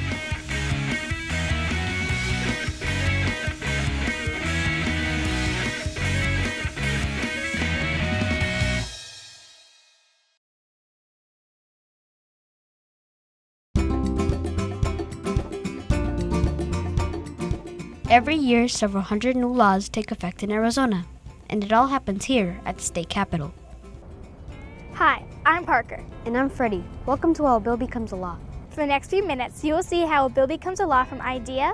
Every year, several hundred new laws take effect in Arizona, and it all happens here at the state capitol. Hi, I'm Parker. And I'm Freddie. Welcome to How a Bill Becomes a Law. For the next few minutes, you will see how a bill becomes a law from idea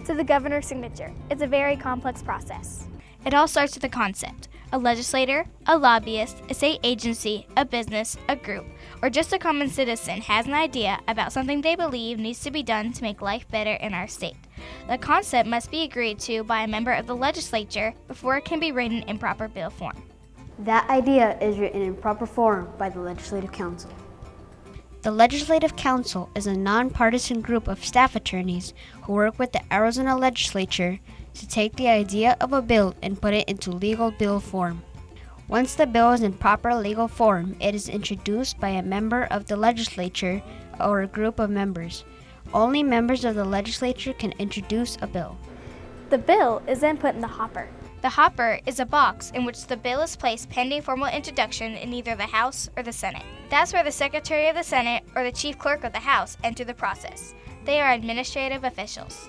to the governor's signature. It's a very complex process. It all starts with a concept. A legislator, a lobbyist, a state agency, a business, a group, or just a common citizen has an idea about something they believe needs to be done to make life better in our state. The concept must be agreed to by a member of the legislature before it can be written in proper bill form. That idea is written in proper form by the Legislative Council. The Legislative Council is a nonpartisan group of staff attorneys who work with the Arizona legislature to take the idea of a bill and put it into legal bill form. Once the bill is in proper legal form, it is introduced by a member of the legislature or a group of members. Only members of the legislature can introduce a bill. The bill is then put in the hopper. The hopper is a box in which the bill is placed pending formal introduction in either the House or the Senate. That's where the Secretary of the Senate or the Chief Clerk of the House enter the process. They are administrative officials.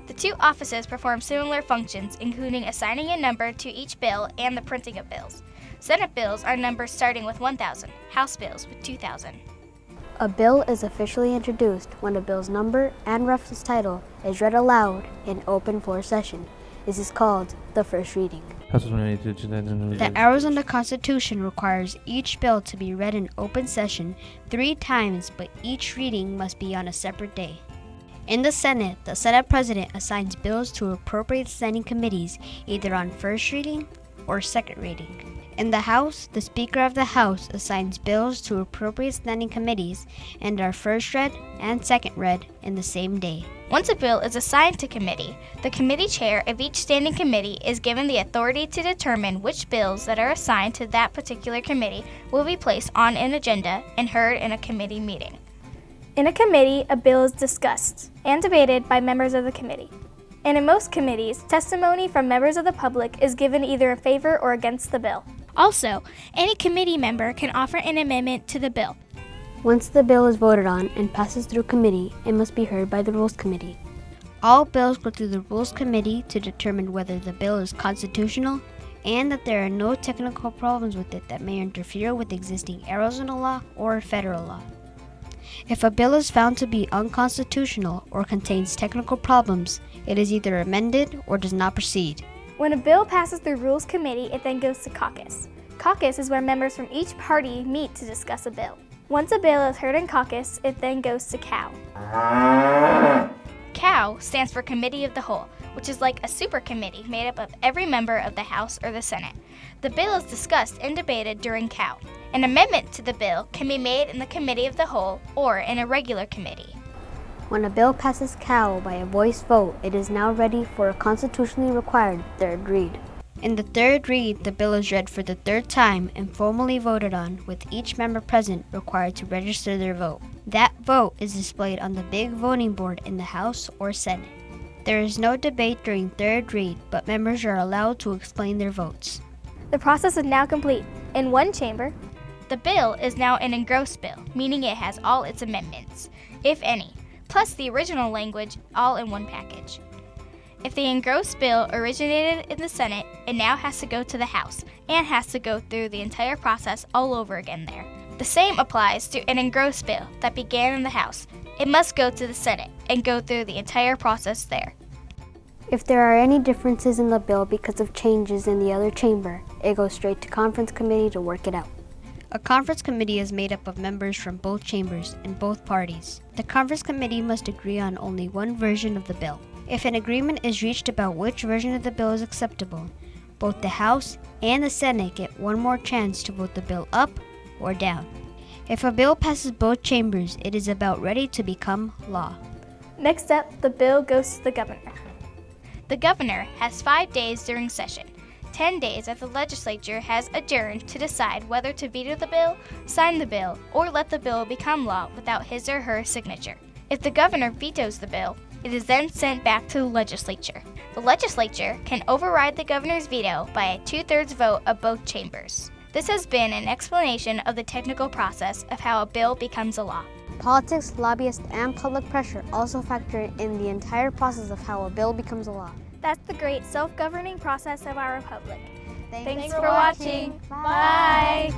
The two offices perform similar functions, including assigning a number to each bill and the printing of bills. Senate bills are numbered starting with 1,000, House bills with 2,000. A bill is officially introduced when a bill's number and reference title is read aloud in open floor session. This is called the first reading. The Arizona Constitution requires each bill to be read in open session 3 times, but each reading must be on a separate day. In the Senate President assigns bills to appropriate standing committees, either on first reading or second reading. In the House, the Speaker of the House assigns bills to appropriate standing committees and are first read and second read in the same day. Once a bill is assigned to committee, the committee chair of each standing committee is given the authority to determine which bills that are assigned to that particular committee will be placed on an agenda and heard in a committee meeting. In a committee, a bill is discussed and debated by members of the committee. And in most committees, testimony from members of the public is given either in favor or against the bill. Also, any committee member can offer an amendment to the bill. Once the bill is voted on and passes through committee, it must be heard by the Rules Committee. All bills go through the Rules Committee to determine whether the bill is constitutional and that there are no technical problems with it that may interfere with existing Arizona law or federal law. If a bill is found to be unconstitutional or contains technical problems, it is either amended or does not proceed. When a bill passes through Rules Committee, it then goes to caucus. Caucus is where members from each party meet to discuss a bill. Once a bill is heard in caucus, it then goes to COW. COW stands for Committee of the Whole, which is like a super committee made up of every member of the House or the Senate. The bill is discussed and debated during COW. An amendment to the bill can be made in the Committee of the Whole or in a regular committee. When a bill passes COW by a voice vote, it is now ready for a constitutionally required third read. In the third read, the bill is read for the third time and formally voted on, with each member present required to register their vote. That vote is displayed on the big voting board in the House or Senate. There is no debate during third read, but members are allowed to explain their votes. The process is now complete. In one chamber, the bill is now an engrossed bill, meaning it has all its amendments, if any, plus the original language all in one package. If the engrossed bill originated in the Senate, it now has to go to the House and has to go through the entire process all over again there. The same applies to an engrossed bill that began in the House. It must go to the Senate and go through the entire process there. If there are any differences in the bill because of changes in the other chamber, it goes straight to conference committee to work it out. A conference committee is made up of members from both chambers and both parties. The conference committee must agree on only one version of the bill. If an agreement is reached about which version of the bill is acceptable, both the House and the Senate get one more chance to vote the bill up or down. If a bill passes both chambers, it is about ready to become law. next up, the bill goes to the governor. The governor has 5 days during session, 10 days that the legislature has adjourned to decide whether to veto the bill, sign the bill, or let the bill become law without his or her signature. If the governor vetoes the bill, it is then sent back to the legislature. The legislature can override the governor's veto by a 2/3 vote of both chambers. This has been an explanation of the technical process of how a bill becomes a law. Politics, lobbyists, and public pressure also factor in the entire process of how a bill becomes a law. That's the great self-governing process of our republic. Thanks for watching. Bye.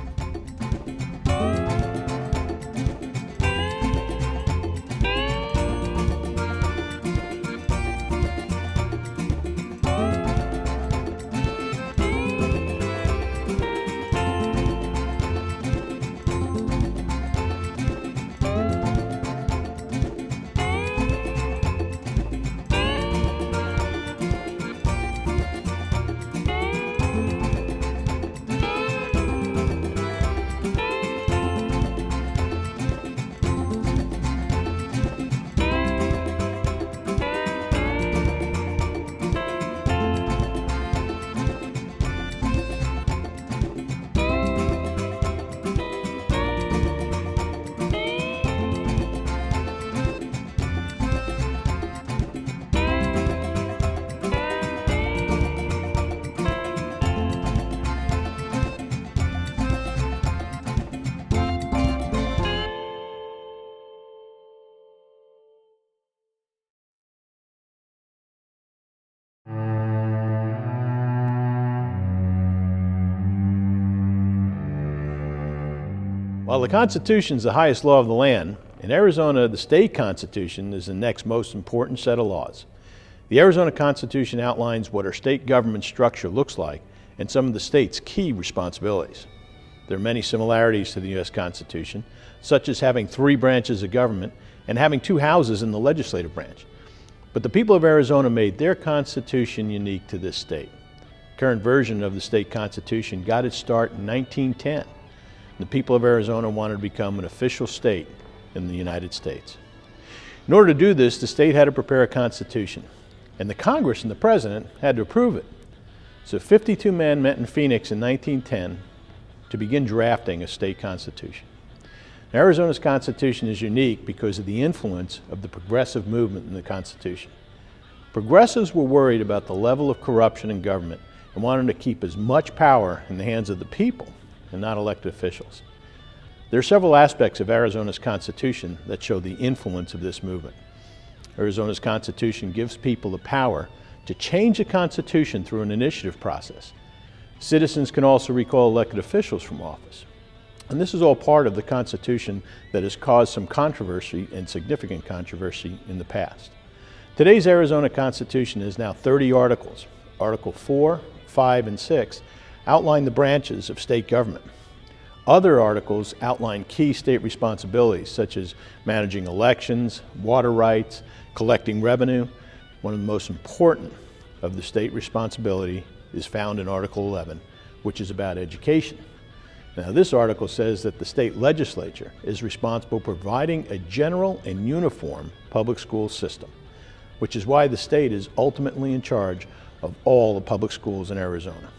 While the Constitution is the highest law of the land, in Arizona, the state constitution is the next most important set of laws. The Arizona Constitution outlines what our state government structure looks like and some of the state's key responsibilities. There are many similarities to the U.S. Constitution, such as having 3 branches of government and having 2 houses in the legislative branch. But the people of Arizona made their Constitution unique to this state. The current version of the state Constitution got its start in 1910. The people of Arizona wanted to become an official state in the United States. In order to do this, the state had to prepare a constitution, and the Congress and the President had to approve it. So 52 men met in Phoenix in 1910 to begin drafting a state constitution. Now, Arizona's constitution is unique because of the influence of the progressive movement in the Constitution. Progressives were worried about the level of corruption in government and wanted to keep as much power in the hands of the people and not elected officials. There are several aspects of Arizona's Constitution that show the influence of this movement. Arizona's Constitution gives people the power to change the Constitution through an initiative process. Citizens can also recall elected officials from office. And this is all part of the Constitution that has caused some controversy and significant controversy in the past. Today's Arizona Constitution is now 30 articles. Article 4, 5, and 6 outline the branches of state government. Other articles outline key state responsibilities such as managing elections, water rights, collecting revenue. One of the most important of the state responsibility is found in Article 11, which is about education. Now, this article says that the state legislature is responsible for providing a general and uniform public school system, which is why the state is ultimately in charge of all the public schools in Arizona.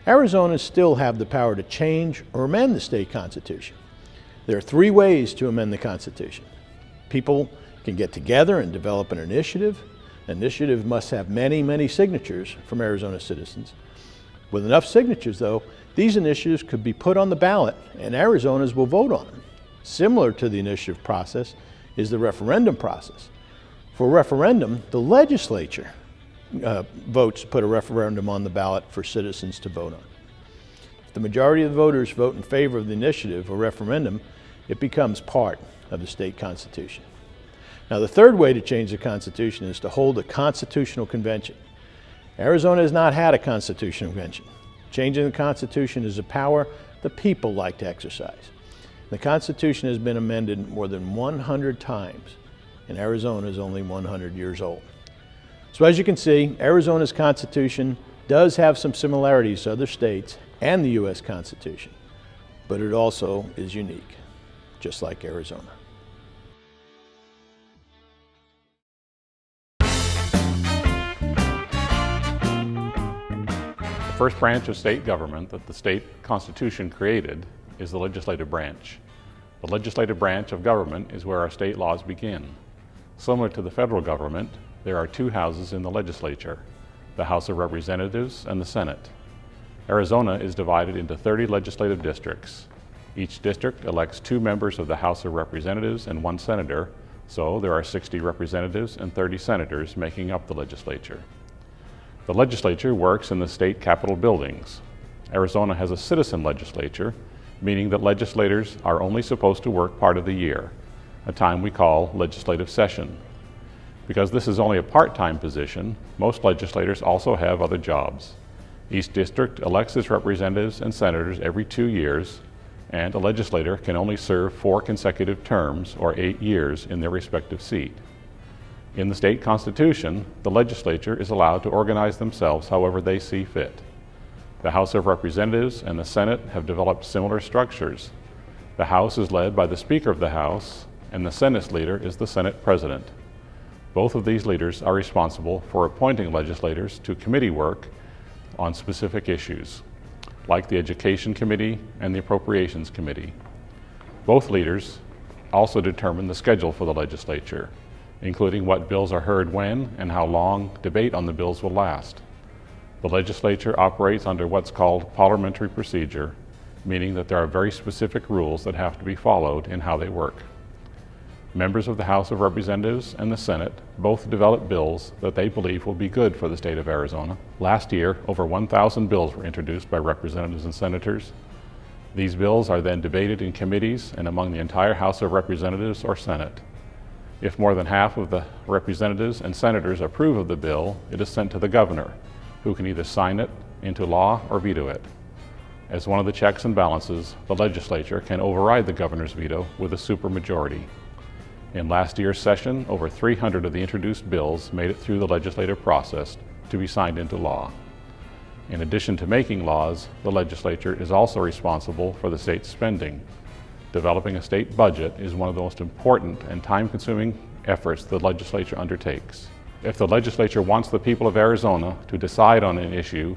Arizonans still have the power to change or amend the state constitution. There are 3 ways to amend the Constitution. People can get together and develop an initiative. An initiative must have many, many signatures from Arizona citizens. With enough signatures, though, these initiatives could be put on the ballot and Arizonans will vote on them. Similar to the initiative process is the referendum process. For a referendum, the legislature votes to put a referendum on the ballot for citizens to vote on. If the majority of the voters vote in favor of the initiative or referendum, it becomes part of the state constitution. Now, the 3rd way to change the Constitution is to hold a constitutional convention. Arizona has not had a constitutional convention. Changing the Constitution is a power the people like to exercise. The Constitution has been amended more than 100 times, and Arizona is only 100 years old. So as you can see, Arizona's Constitution does have some similarities to other states and the U.S. Constitution, but it also is unique, just like Arizona. The first branch of state government that the state constitution created is the legislative branch. The legislative branch of government is where our state laws begin. Similar to the federal government, there are 2 houses in the legislature, the House of Representatives and the Senate. Arizona is divided into 30 legislative districts. Each district elects 2 members of the House of Representatives and 1 senator, so there are 60 representatives and 30 senators making up the legislature. The legislature works in the state capitol buildings. Arizona has a citizen legislature, meaning that legislators are only supposed to work part of the year, a time we call legislative session. Because this is only a part-time position, most legislators also have other jobs. Each district elects its representatives and senators every 2 years, and a legislator can only serve 4 consecutive terms, or 8 years, in their respective seat. In the state constitution, the legislature is allowed to organize themselves however they see fit. The House of Representatives and the Senate have developed similar structures. The House is led by the Speaker of the House, and the Senate's leader is the Senate President. Both of these leaders are responsible for appointing legislators to committee work on specific issues, like the Education Committee and the Appropriations Committee. Both leaders also determine the schedule for the legislature, including what bills are heard when and how long debate on the bills will last. The legislature operates under what's called parliamentary procedure, meaning that there are very specific rules that have to be followed in how they work. Members of the House of Representatives and the Senate both develop bills that they believe will be good for the state of Arizona. Last year, over 1,000 bills were introduced by representatives and senators. These bills are then debated in committees and among the entire House of Representatives or Senate. If more than half of the representatives and senators approve of the bill, it is sent to the governor, who can either sign it into law or veto it. As one of the checks and balances, the legislature can override the governor's veto with a supermajority. In last year's session, over 300 of the introduced bills made it through the legislative process to be signed into law. In addition to making laws, the legislature is also responsible for the state's spending. Developing a state budget is one of the most important and time-consuming efforts the legislature undertakes. If the legislature wants the people of Arizona to decide on an issue,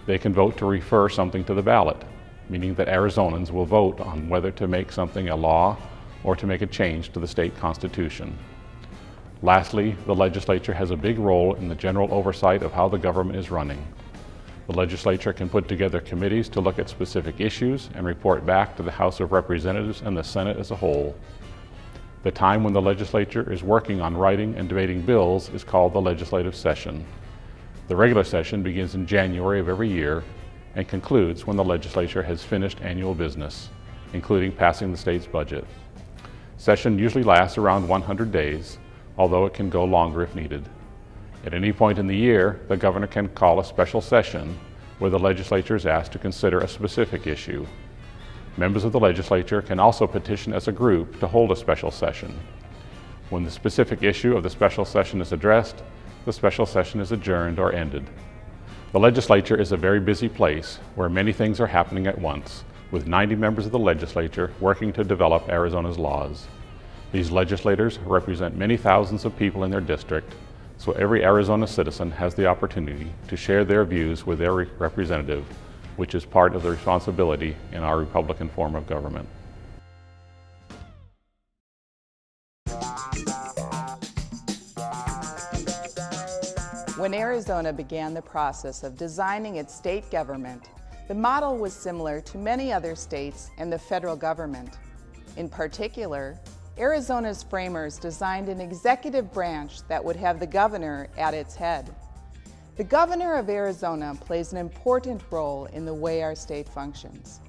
they can vote to refer something to the ballot, meaning that Arizonans will vote on whether to make something a law or to make a change to the state constitution. Lastly, the legislature has a big role in the general oversight of how the government is running. The legislature can put together committees to look at specific issues and report back to the House of Representatives and the Senate as a whole. The time when the legislature is working on writing and debating bills is called the legislative session. The regular session begins in January of every year and concludes when the legislature has finished annual business, including passing the state's budget. Session usually lasts around 100 days, although it can go longer if needed. At any point in the year, the governor can call a special session where the legislature is asked to consider a specific issue. Members of the legislature can also petition as a group to hold a special session. When the specific issue of the special session is addressed, the special session is adjourned or ended. The legislature is a very busy place where many things are happening at once, with 90 members of the legislature working to develop Arizona's laws. These legislators represent many thousands of people in their district, so every Arizona citizen has the opportunity to share their views with their representative, which is part of the responsibility in our Republican form of government. When Arizona began the process of designing its state government, the model was similar to many other states and the federal government. In particular, Arizona's framers designed an executive branch that would have the governor at its head. The governor of Arizona plays an important role in the way our state functions.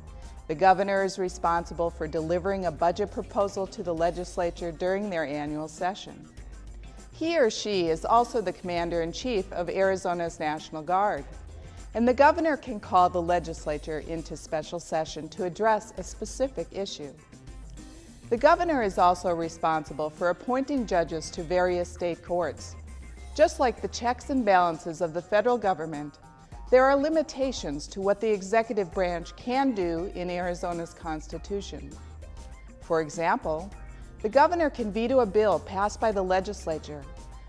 The governor is responsible for delivering a budget proposal to the legislature during their annual session. He or she is also the commander-in-chief of Arizona's National Guard, and the governor can call the legislature into special session to address a specific issue. The governor is also responsible for appointing judges to various state courts. Just like the checks and balances of the federal government, there are limitations to what the executive branch can do in Arizona's Constitution. For example, the governor can veto a bill passed by the legislature,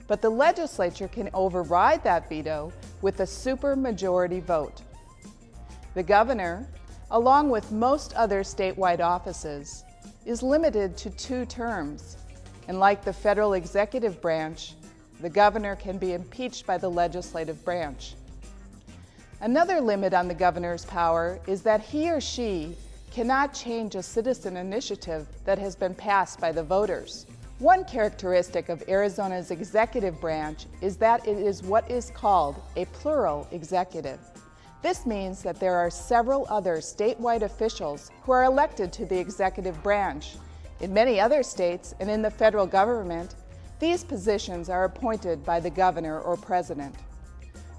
but the legislature can override that veto with a supermajority vote. The governor, along with most other statewide offices, is limited to 2 terms, and like the federal executive branch, the governor can be impeached by the legislative branch. Another limit on the governor's power is that he or she cannot change a citizen initiative that has been passed by the voters. One characteristic of Arizona's executive branch is that it is what is called a plural executive. This means that there are several other statewide officials who are elected to the executive branch. In many other states and in the federal government, these positions are appointed by the governor or president.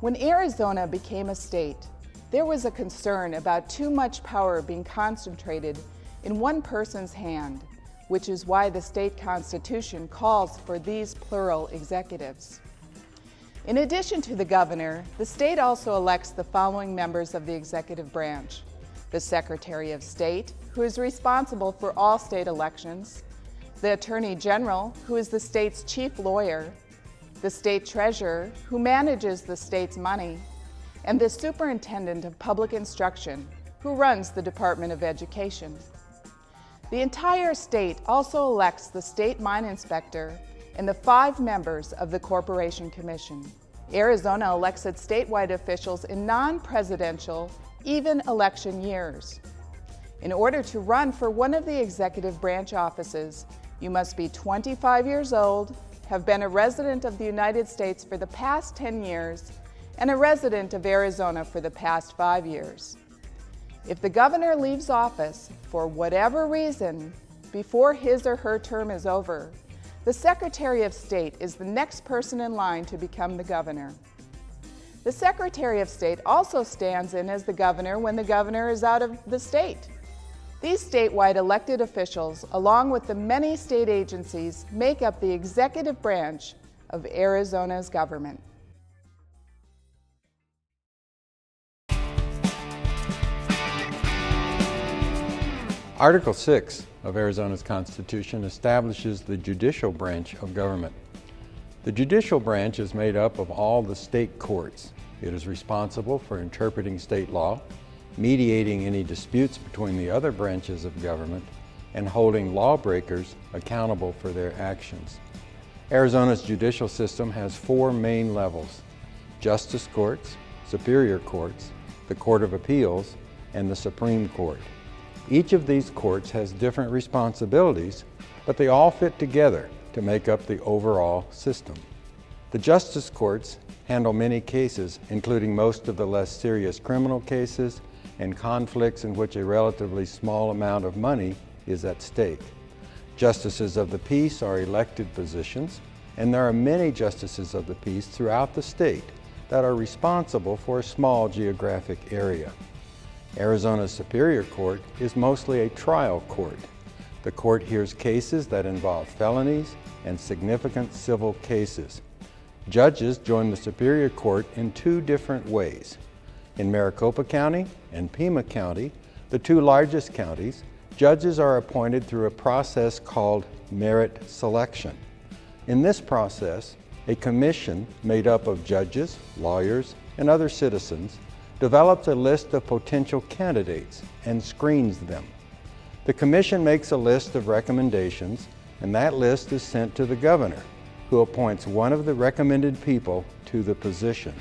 When Arizona became a state, there was a concern about too much power being concentrated in one person's hand, which is why the state constitution calls for these plural executives. In addition to the governor, the state also elects the following members of the executive branch: the Secretary of State, who is responsible for all state elections, the Attorney General, who is the state's chief lawyer, the State Treasurer, who manages the state's money, and the Superintendent of Public Instruction, who runs the Department of Education. The entire state also elects the State Mine Inspector and the 5 members of the Corporation Commission. Arizona elects its statewide officials in non-presidential, even election years. In order to run for one of the executive branch offices, you must be 25 years old, have been a resident of the United States for the past 10 years, and a resident of Arizona for the past 5 years. If the governor leaves office for whatever reason before his or her term is over, the Secretary of State is the next person in line to become the governor. The Secretary of State also stands in as the governor when the governor is out of the state. These statewide elected officials, along with the many state agencies, make up the executive branch of Arizona's government. Article 6 of Arizona's Constitution establishes the judicial branch of government. The judicial branch is made up of all the state courts. It is responsible for interpreting state law, mediating any disputes between the other branches of government, and holding lawbreakers accountable for their actions. Arizona's judicial system has 4 main levels: justice courts, superior courts, the Court of Appeals, and the Supreme Court. Each of these courts has different responsibilities, but they all fit together to make up the overall system. The justice courts handle many cases, including most of the less serious criminal cases and conflicts in which a relatively small amount of money is at stake. Justices of the peace are elected positions, and there are many justices of the peace throughout the state that are responsible for a small geographic area. Arizona's Superior Court is mostly a trial court. The court hears cases that involve felonies and significant civil cases. Judges join the Superior Court in 2 different ways. In Maricopa County and Pima County, the 2 largest counties, judges are appointed through a process called merit selection. In this process, a commission made up of judges, lawyers, and other citizens develops a list of potential candidates and screens them. The commission makes a list of recommendations, and that list is sent to the governor, who appoints one of the recommended people to the position.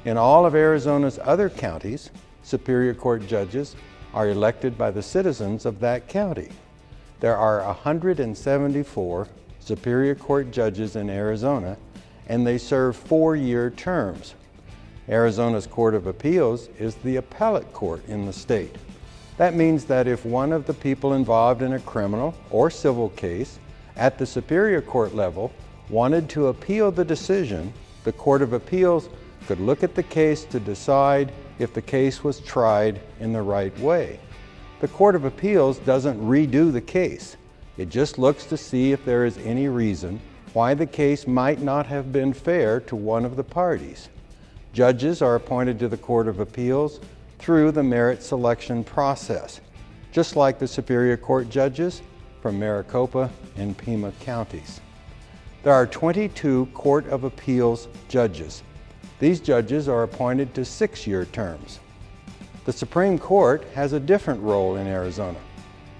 In all of Arizona's other counties, Superior Court judges are elected by the citizens of that county. There are 174 Superior Court judges in Arizona, and they serve 4-year terms. Arizona's Court of Appeals is the appellate court in the state. That means that if one of the people involved in a criminal or civil case at the Superior Court level wanted to appeal the decision, the Court of Appeals could look at the case to decide if the case was tried in the right way. The Court of Appeals doesn't redo the case. It just looks to see if there is any reason why the case might not have been fair to one of the parties. Judges are appointed to the Court of Appeals through the merit selection process, just like the Superior Court judges from Maricopa and Pima counties. There are 22 Court of Appeals judges. These judges are appointed to 6-year terms. The Supreme Court has a different role in Arizona.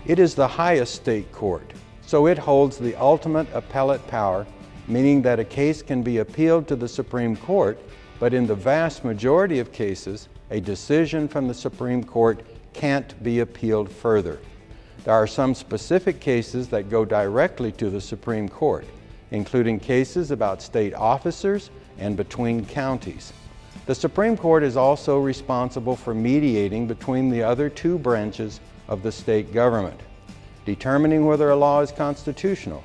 It is the highest state court, so it holds the ultimate appellate power, meaning that a case can be appealed to the Supreme Court, but in the vast majority of cases, a decision from the Supreme Court can't be appealed further. There are some specific cases that go directly to the Supreme Court, including cases about state officers and between counties. The Supreme Court is also responsible for mediating between the other 2 branches of the state government, determining whether a law is constitutional,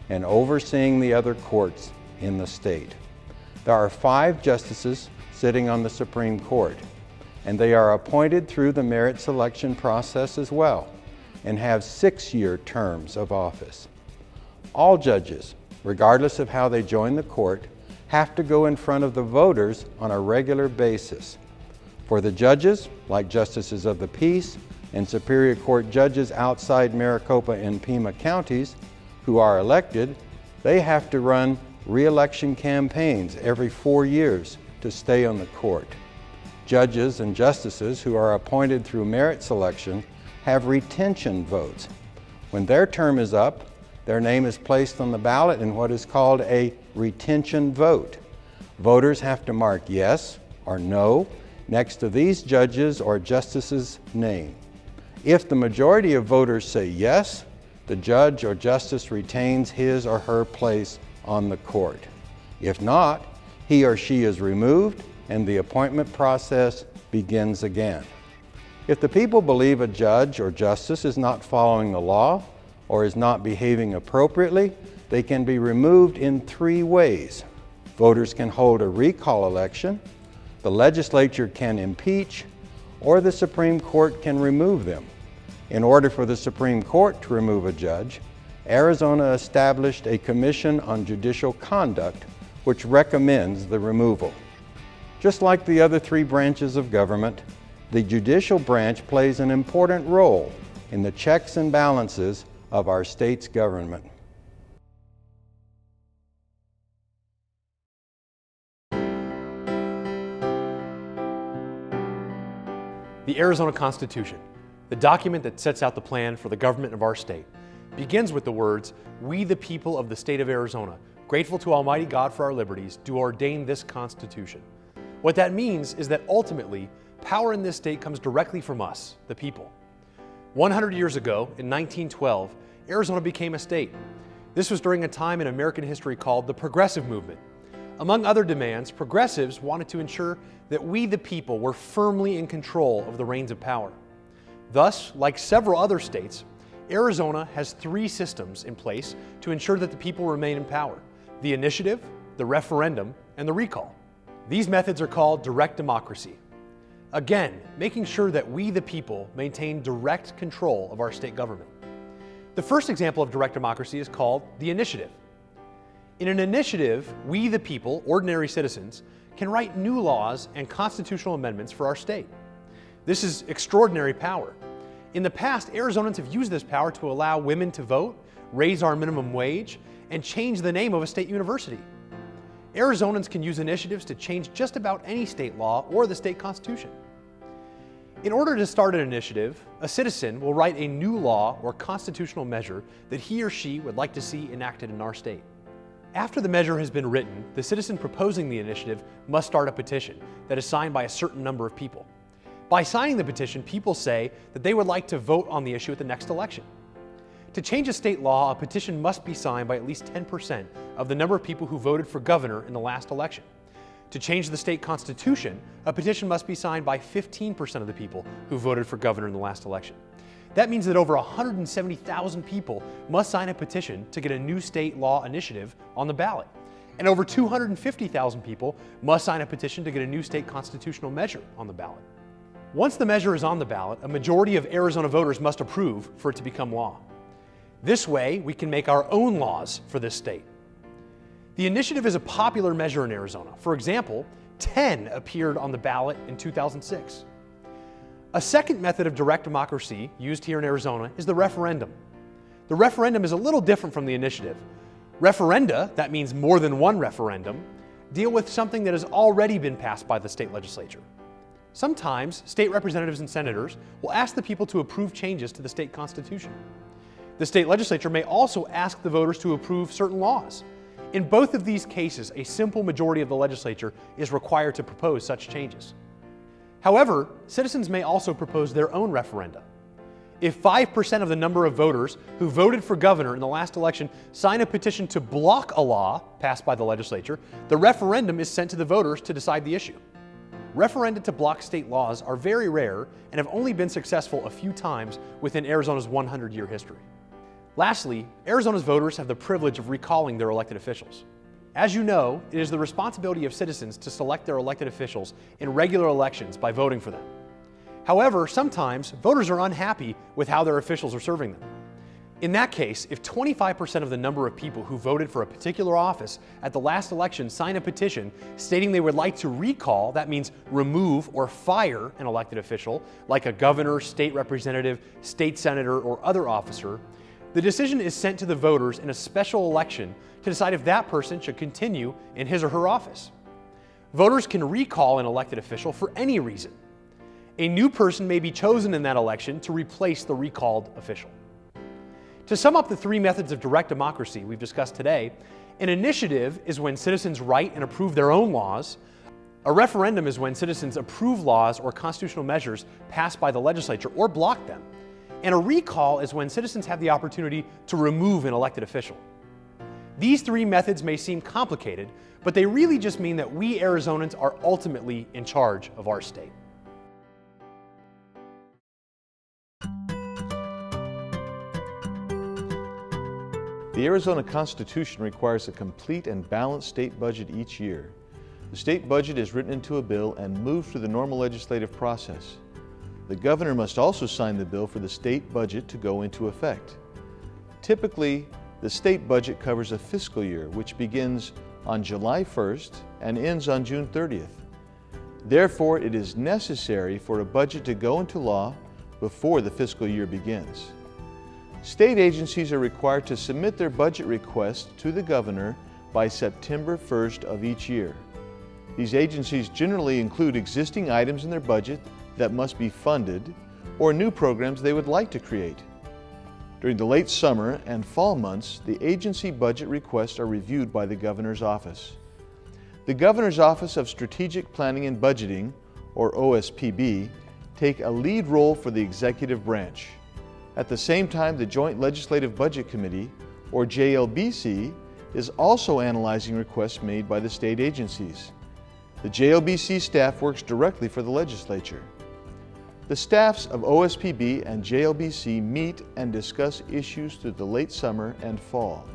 and overseeing the other courts in the state. There are 5 justices sitting on the Supreme Court, and they are appointed through the merit selection process as well, and have 6-year terms of office. All judges, regardless of how they join the court, have to go in front of the voters on a regular basis. For the judges, like justices of the peace and Superior Court judges outside Maricopa and Pima counties who are elected, they have to run re-election campaigns every 4 years to stay on the court. Judges and justices who are appointed through merit selection have retention votes. When their term is up, their name is placed on the ballot in what is called a retention vote. Voters have to mark yes or no next to these judges or justices' name. If the majority of voters say yes, the judge or justice retains his or her place on the court. If not, he or she is removed and the appointment process begins again. If the people believe a judge or justice is not following the law or is not behaving appropriately, they can be removed in 3 ways. Voters can hold a recall election, the legislature can impeach, or the Supreme Court can remove them. In order for the Supreme Court to remove a judge, Arizona established a Commission on Judicial Conduct which recommends the removal. Just like the other 3 branches of government, the judicial branch plays an important role in the checks and balances of our state's government. The Arizona Constitution, the document that sets out the plan for the government of our state, begins with the words, "We the people of the state of Arizona, grateful to Almighty God for our liberties, do ordain this Constitution." What that means is that ultimately, power in this state comes directly from us, the people. 100 years ago, in 1912, Arizona became a state. This was during a time in American history called the Progressive Movement. Among other demands, progressives wanted to ensure that we, the people, were firmly in control of the reins of power. Thus, like several other states, Arizona has 3 systems in place to ensure that the people remain in power: the initiative, the referendum, and the recall. These methods are called direct democracy. Again, making sure that we, the people, maintain direct control of our state government. The first example of direct democracy is called the initiative. In an initiative, we, the people, ordinary citizens, can write new laws and constitutional amendments for our state. This is extraordinary power. In the past, Arizonans have used this power to allow women to vote, raise our minimum wage, and change the name of a state university. Arizonans can use initiatives to change just about any state law or the state constitution. In order to start an initiative, a citizen will write a new law or constitutional measure that he or she would like to see enacted in our state. After the measure has been written, the citizen proposing the initiative must start a petition that is signed by a certain number of people. By signing the petition, people say that they would like to vote on the issue at the next election. To change a state law, a petition must be signed by at least 10% of the number of people who voted for governor in the last election. To change the state constitution, a petition must be signed by 15% of the people who voted for governor in the last election. That means that over 170,000 people must sign a petition to get a new state law initiative on the ballot. And over 250,000 people must sign a petition to get a new state constitutional measure on the ballot. Once the measure is on the ballot, a majority of Arizona voters must approve for it to become law. This way, we can make our own laws for this state. The initiative is a popular measure in Arizona. For example, 10 appeared on the ballot in 2006. A second method of direct democracy used here in Arizona is the referendum. The referendum is a little different from the initiative. Referenda, that means more than one referendum, deal with something that has already been passed by the state legislature. Sometimes state representatives and senators will ask the people to approve changes to the state constitution. The state legislature may also ask the voters to approve certain laws. In both of these cases, a simple majority of the legislature is required to propose such changes. However, citizens may also propose their own referenda. If 5% of the number of voters who voted for governor in the last election sign a petition to block a law passed by the legislature, the referendum is sent to the voters to decide the issue. Referenda to block state laws are very rare and have only been successful a few times within Arizona's 100-year history. Lastly, Arizona's voters have the privilege of recalling their elected officials. As you know, it is the responsibility of citizens to select their elected officials in regular elections by voting for them. However, sometimes voters are unhappy with how their officials are serving them. In that case, if 25% of the number of people who voted for a particular office at the last election sign a petition stating they would like to recall, that means remove or fire an elected official, like a governor, state representative, state senator, or other officer, the decision is sent to the voters in a special election to decide if that person should continue in his or her office. Voters can recall an elected official for any reason. A new person may be chosen in that election to replace the recalled official. To sum up the 3 methods of direct democracy we've discussed today, an initiative is when citizens write and approve their own laws. A referendum is when citizens approve laws or constitutional measures passed by the legislature or block them. And a recall is when citizens have the opportunity to remove an elected official. These 3 methods may seem complicated, but they really just mean that we Arizonans are ultimately in charge of our state. The Arizona Constitution requires a complete and balanced state budget each year. The state budget is written into a bill and moved through the normal legislative process. The governor must also sign the bill for the state budget to go into effect. Typically, the state budget covers a fiscal year which begins on July 1st and ends on June 30th. Therefore, it is necessary for a budget to go into law before the fiscal year begins. State agencies are required to submit their budget requests to the governor by September 1st of each year. These agencies generally include existing items in their budget that must be funded or new programs they would like to create. During the late summer and fall months, the agency budget requests are reviewed by the governor's office. The Governor's Office of Strategic Planning and Budgeting, or OSPB, take a lead role for the executive branch. At the same time, the Joint Legislative Budget Committee, or JLBC, is also analyzing requests made by the state agencies. The JLBC staff works directly for the legislature. The staffs of OSPB and JLBC meet and discuss issues through the late summer and fall.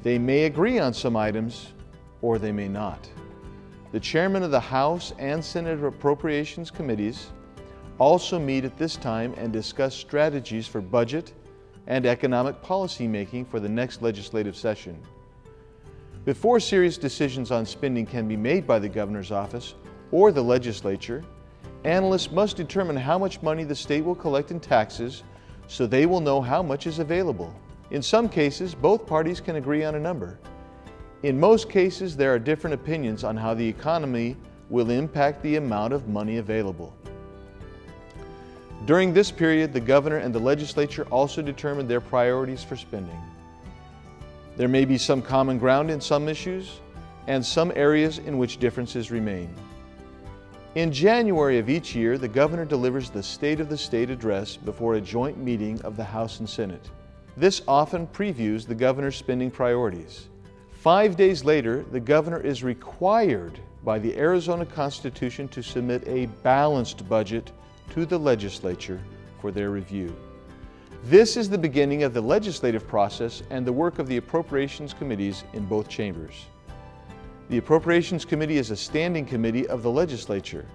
They may agree on some items, or they may not. The chairman of the House and Senate Appropriations Committees also meet at this time and discuss strategies for budget and economic policy making for the next legislative session. Before serious decisions on spending can be made by the governor's office or the legislature, analysts must determine how much money the state will collect in taxes so they will know how much is available. In some cases, both parties can agree on a number. In most cases, there are different opinions on how the economy will impact the amount of money available. During this period, the governor and the legislature also determine their priorities for spending. There may be some common ground in some issues and some areas in which differences remain. In January of each year, the governor delivers the State of the State address before a joint meeting of the House and Senate. This often previews the governor's spending priorities. 5 days later, the governor is required by the Arizona Constitution to submit a balanced budget to the legislature for their review. This is the beginning of the legislative process and the work of the appropriations committees in both chambers. The Appropriations Committee is a standing committee of the legislature.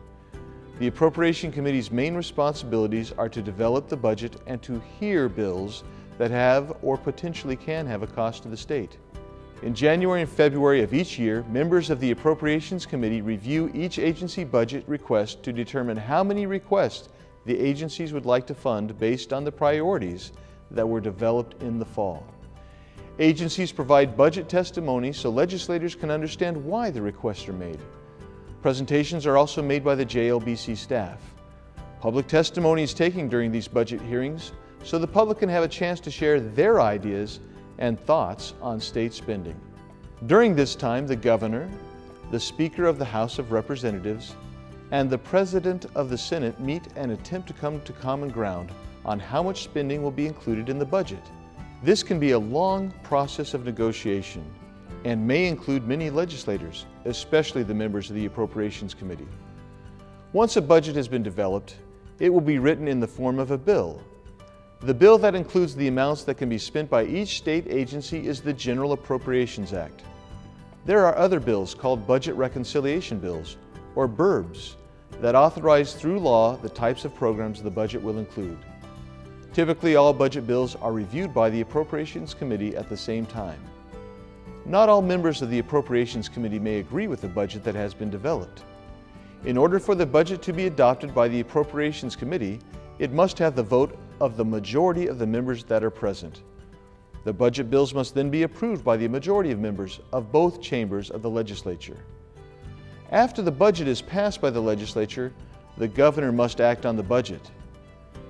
The Appropriation Committee's main responsibilities are to develop the budget and to hear bills that have or potentially can have a cost to the state. In January and February of each year, members of the Appropriations Committee review each agency budget request to determine how many requests the agencies would like to fund based on the priorities that were developed in the fall. Agencies provide budget testimony so legislators can understand why the requests are made. Presentations are also made by the JLBC staff. Public testimony is taken during these budget hearings so the public can have a chance to share their ideas and thoughts on state spending. During this time, the governor, the Speaker of the House of Representatives, and the President of the Senate meet and attempt to come to common ground on how much spending will be included in the budget. This can be a long process of negotiation and may include many legislators, especially the members of the Appropriations Committee. Once a budget has been developed, it will be written in the form of a bill. The bill that includes the amounts that can be spent by each state agency is the General Appropriations Act. There are other bills called Budget Reconciliation Bills, or BURBs, that authorize through law the types of programs the budget will include. Typically, all budget bills are reviewed by the Appropriations Committee at the same time. Not all members of the Appropriations Committee may agree with the budget that has been developed. In order for the budget to be adopted by the Appropriations Committee, it must have the vote of the majority of the members that are present. The budget bills must then be approved by the majority of members of both chambers of the legislature. After the budget is passed by the legislature, the governor must act on the budget.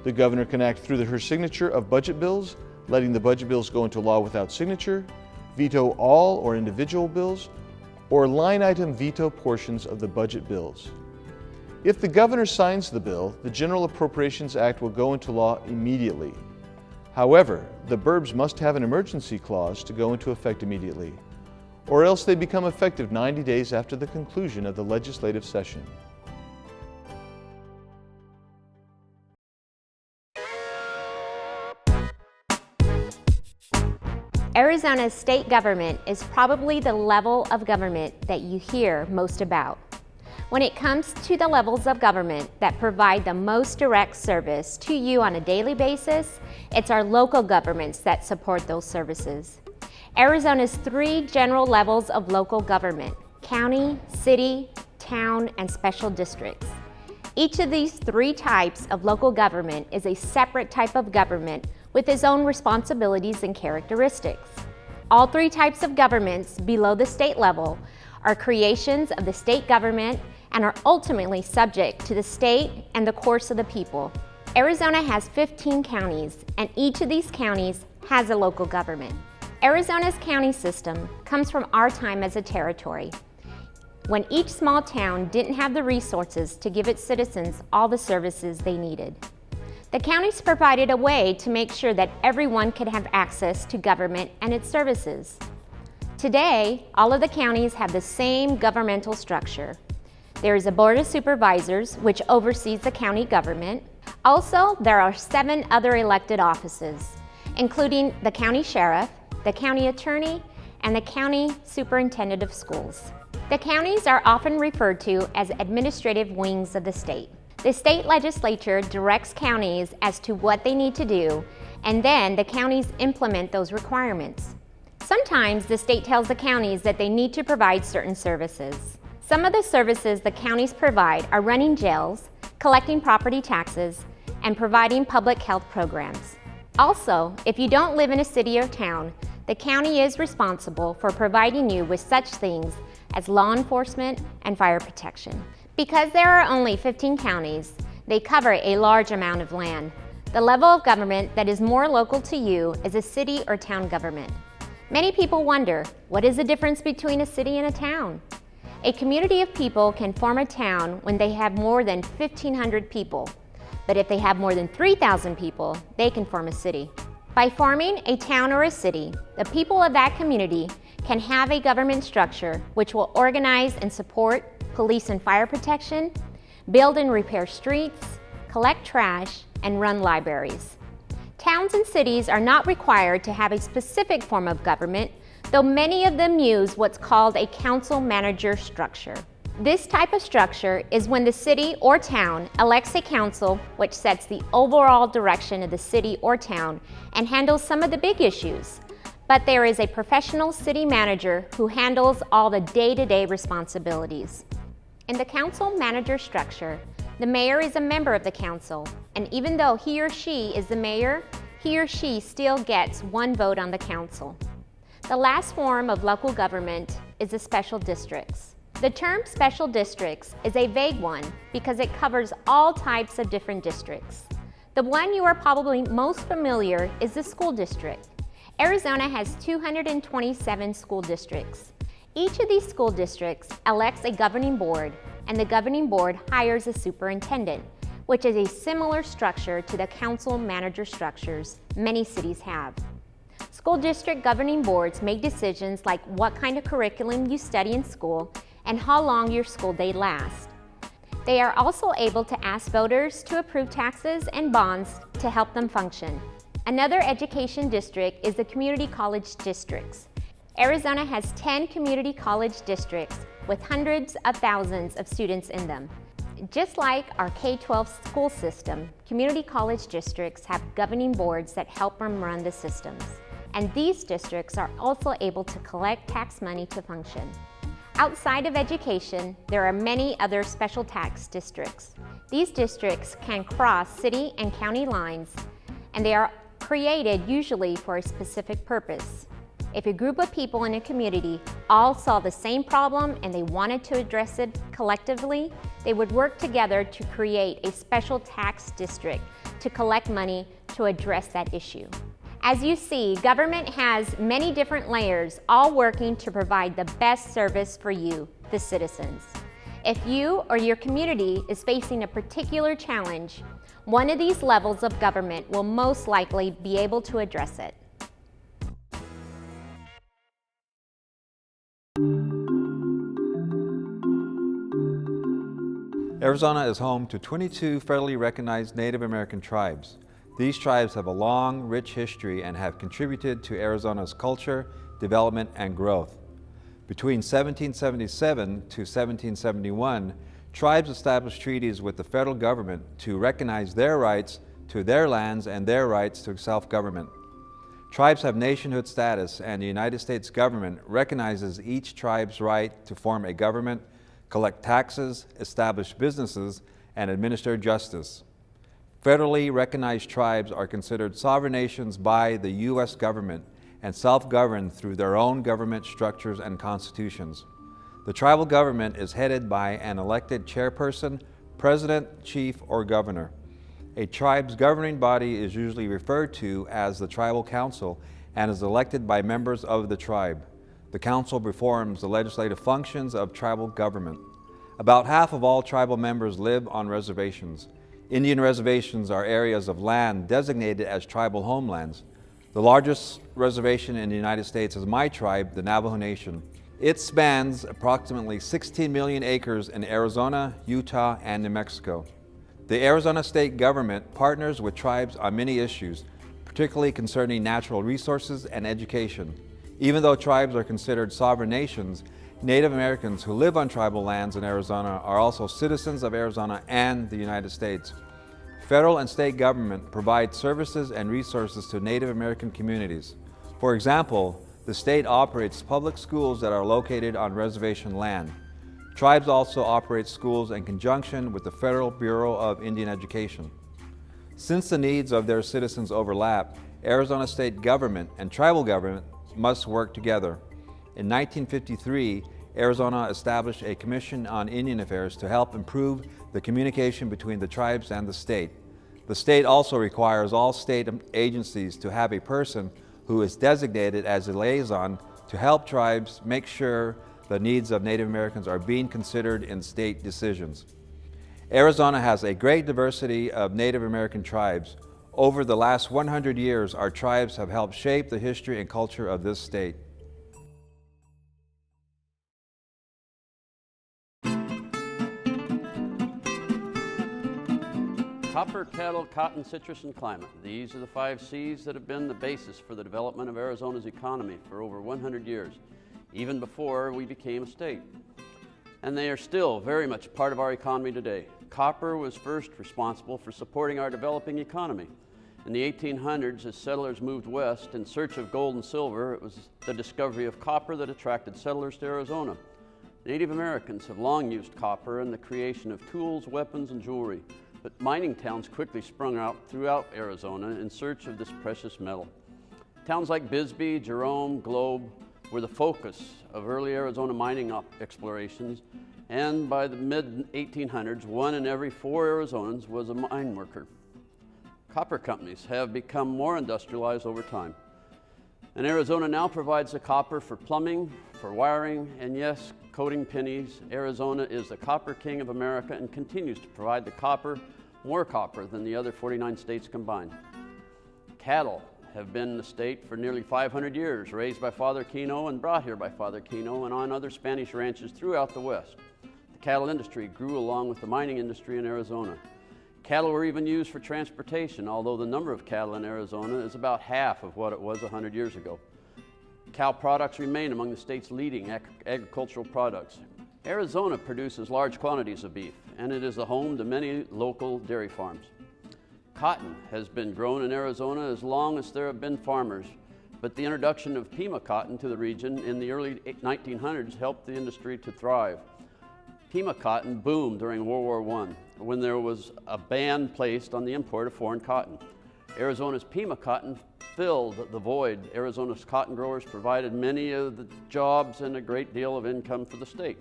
The governor can act through her signature of budget bills, letting the budget bills go into law without signature, veto all or individual bills, or line item veto portions of the budget bills. If the governor signs the bill, the General Appropriations Act will go into law immediately. However, the BURBs must have an emergency clause to go into effect immediately, or else they become effective 90 days after the conclusion of the legislative session. Arizona's state government is probably the level of government that you hear most about. When it comes to the levels of government that provide the most direct service to you on a daily basis, it's our local governments that support those services. Arizona's 3 general levels of local government: county, city, town, and special districts. Each of these 3 types of local government is a separate type of government with its own responsibilities and characteristics. All 3 types of governments below the state level are creations of the state government and are ultimately subject to the state and the course of the people. Arizona has 15 counties, and each of these counties has a local government. Arizona's county system comes from our time as a territory, when each small town didn't have the resources to give its citizens all the services they needed. The counties provided a way to make sure that everyone could have access to government and its services. Today, all of the counties have the same governmental structure. There is a Board of Supervisors, which oversees the county government. Also, there are 7 other elected offices, including the county sheriff, the county attorney, and the county superintendent of schools. The counties are often referred to as administrative wings of the state. The state legislature directs counties as to what they need to do, and then the counties implement those requirements. Sometimes the state tells the counties that they need to provide certain services. Some of the services the counties provide are running jails, collecting property taxes, and providing public health programs. Also, if you don't live in a city or town, the county is responsible for providing you with such things as law enforcement and fire protection. Because there are only 15 counties, they cover a large amount of land. The level of government that is more local to you is a city or town government. Many people wonder, what is the difference between a city and a town? A community of people can form a town when they have more than 1,500 people, but if they have more than 3,000 people, they can form a city. By forming a town or a city, the people of that community can have a government structure which will organize and support police and fire protection, build and repair streets, collect trash, and run libraries. Towns and cities are not required to have a specific form of government, though many of them use what's called a council-manager structure. This type of structure is when the city or town elects a council which sets the overall direction of the city or town and handles some of the big issues. But there is a professional city manager who handles all the day-to-day responsibilities. In the council-manager structure, the mayor is a member of the council, and even though he or she is the mayor, he or she still gets 1 vote on the council. The last form of local government is the special districts. The term special districts is a vague one because it covers all types of different districts. The one you are probably most familiar is the school district. Arizona has 227 school districts. Each of these school districts elects a governing board, and the governing board hires a superintendent, which is a similar structure to the council-manager structures many cities have. School district governing boards make decisions like what kind of curriculum you study in school and how long your school day lasts. They are also able to ask voters to approve taxes and bonds to help them function. Another education district is the community college districts. Arizona has 10 community college districts with hundreds of thousands of students in them. Just like our K-12 school system, community college districts have governing boards that help them run the systems. And these districts are also able to collect tax money to function. Outside of education, there are many other special tax districts. These districts can cross city and county lines, and they are created usually for a specific purpose. If a group of people in a community all saw the same problem and they wanted to address it collectively, they would work together to create a special tax district to collect money to address that issue. As you see, government has many different layers, all working to provide the best service for you, the citizens. If you or your community is facing a particular challenge, one of these levels of government will most likely be able to address it. Arizona is home to 22 federally recognized Native American tribes. These tribes have a long, rich history and have contributed to Arizona's culture, development, and growth. Between 1777 to 1771, tribes established treaties with the federal government to recognize their rights to their lands and their rights to self-government. Tribes have nationhood status, and the United States government recognizes each tribe's right to form a government, collect taxes, establish businesses, and administer justice. Federally recognized tribes are considered sovereign nations by the U.S. government and self-govern through their own government structures and constitutions. The tribal government is headed by an elected chairperson, president, chief, or governor. A tribe's governing body is usually referred to as the tribal council and is elected by members of the tribe. The council performs the legislative functions of tribal government. About half of all tribal members live on reservations. Indian reservations are areas of land designated as tribal homelands. The largest reservation in the United States is my tribe, the Navajo Nation. It spans approximately 16 million acres in Arizona, Utah, and New Mexico. The Arizona state government partners with tribes on many issues, particularly concerning natural resources and education. Even though tribes are considered sovereign nations, Native Americans who live on tribal lands in Arizona are also citizens of Arizona and the United States. Federal and state government provide services and resources to Native American communities. For example, the state operates public schools that are located on reservation land. Tribes also operate schools in conjunction with the Federal Bureau of Indian Education. Since the needs of their citizens overlap, Arizona state government and tribal government must work together. In 1953, Arizona established a Commission on Indian Affairs to help improve the communication between the tribes and the state. The state also requires all state agencies to have a person who is designated as a liaison to help tribes make sure the needs of Native Americans are being considered in state decisions. Arizona has a great diversity of Native American tribes. Over the last 100 years, our tribes have helped shape the history and culture of this state. Copper, cattle, cotton, citrus, and climate. These are the 5 C's that have been the basis for the development of Arizona's economy for over 100 years, even before we became a state. And they are still very much part of our economy today. Copper was first responsible for supporting our developing economy. In the 1800s, as settlers moved west in search of gold and silver, it was the discovery of copper that attracted settlers to Arizona. Native Americans have long used copper in the creation of tools, weapons, and jewelry. But mining towns quickly sprung out throughout Arizona in search of this precious metal. Towns like Bisbee, Jerome, Globe were the focus of early Arizona mining explorations, and by the mid-1800s, 1 in every 4 Arizonans was a mine worker. Copper companies have become more industrialized over time. And Arizona now provides the copper for plumbing, for wiring, and yes, coating pennies. Arizona is the copper king of America and continues to provide the copper, more copper than the other 49 states combined. Cattle have been in the state for nearly 500 years, raised by Father Kino and brought here by Father Kino and on other Spanish ranches throughout the West. The cattle industry grew along with the mining industry in Arizona. Cattle were even used for transportation, although the number of cattle in Arizona is about half of what it was 100 years ago. Cow products remain among the state's leading agricultural products. Arizona produces large quantities of beef, and it is the home to many local dairy farms. Cotton has been grown in Arizona as long as there have been farmers, but the introduction of Pima cotton to the region in the early 1900s helped the industry to thrive. Pima cotton boomed during World War I, when there was a ban placed on the import of foreign cotton. Arizona's Pima cotton filled the void. Arizona's cotton growers provided many of the jobs and a great deal of income for the state.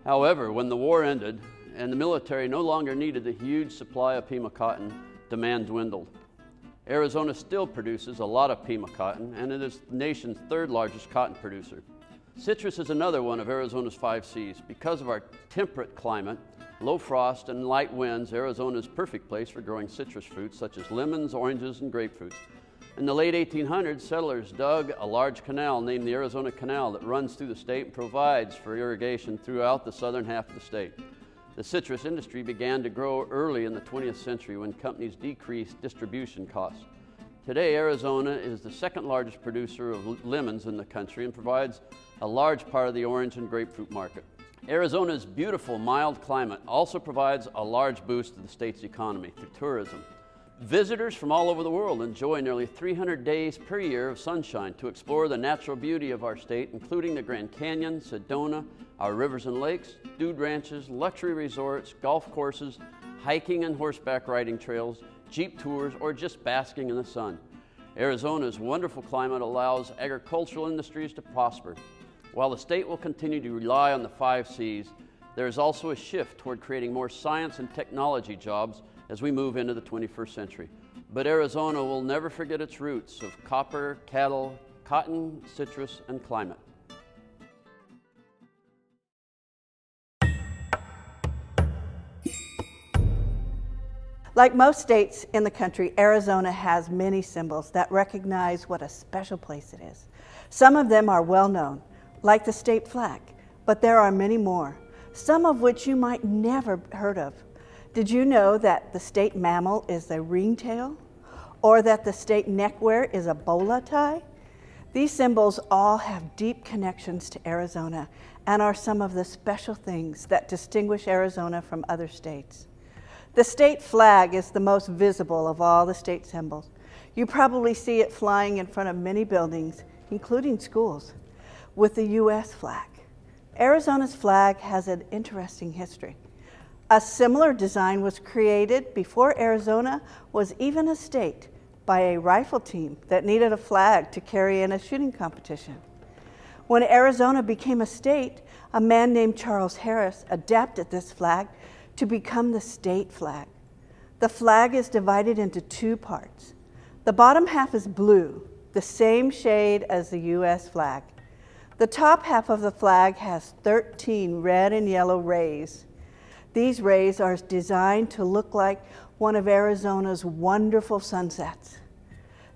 However, when the war ended and the military no longer needed the huge supply of Pima cotton, demand dwindled. Arizona still produces a lot of Pima cotton, and it is the nation's 3rd largest cotton producer. Citrus is another one of Arizona's 5 C's. Because of our temperate climate, low frost, and light winds, Arizona is a perfect place for growing citrus fruits such as lemons, oranges, and grapefruits. In the late 1800s, settlers dug a large canal named the Arizona Canal that runs through the state and provides for irrigation throughout the southern half of the state. The citrus industry began to grow early in the 20th century when companies decreased distribution costs. Today, Arizona is the second largest producer of lemons in the country and provides a large part of the orange and grapefruit market. Arizona's beautiful, mild climate also provides a large boost to the state's economy through tourism. Visitors from all over the world enjoy nearly 300 days per year of sunshine to explore the natural beauty of our state, including the Grand Canyon, Sedona, our rivers and lakes, dude ranches, luxury resorts, golf courses, hiking and horseback riding trails, jeep tours, or just basking in the sun. Arizona's wonderful climate allows agricultural industries to prosper. While the state will continue to rely on the 5 C's, there is also a shift toward creating more science and technology jobs as we move into the 21st century. But Arizona will never forget its roots of copper, cattle, cotton, citrus, and climate. Like most states in the country, Arizona has many symbols that recognize what a special place it is. Some of them are well known, like the state flag, but there are many more, some of which you might never heard of. Did you know that the state mammal is the ringtail? Or that the state neckwear is a bola tie? These symbols all have deep connections to Arizona and are some of the special things that distinguish Arizona from other states. The state flag is the most visible of all the state symbols. You probably see it flying in front of many buildings, including schools, with the U.S. flag. Arizona's flag has an interesting history. A similar design was created before Arizona was even a state by a rifle team that needed a flag to carry in a shooting competition. When Arizona became a state, a man named Charles Harris adapted this flag to become the state flag. The flag is divided into 2 parts. The bottom half is blue, the same shade as the U.S. flag. The top half of the flag has 13 red and yellow rays. These rays are designed to look like one of Arizona's wonderful sunsets.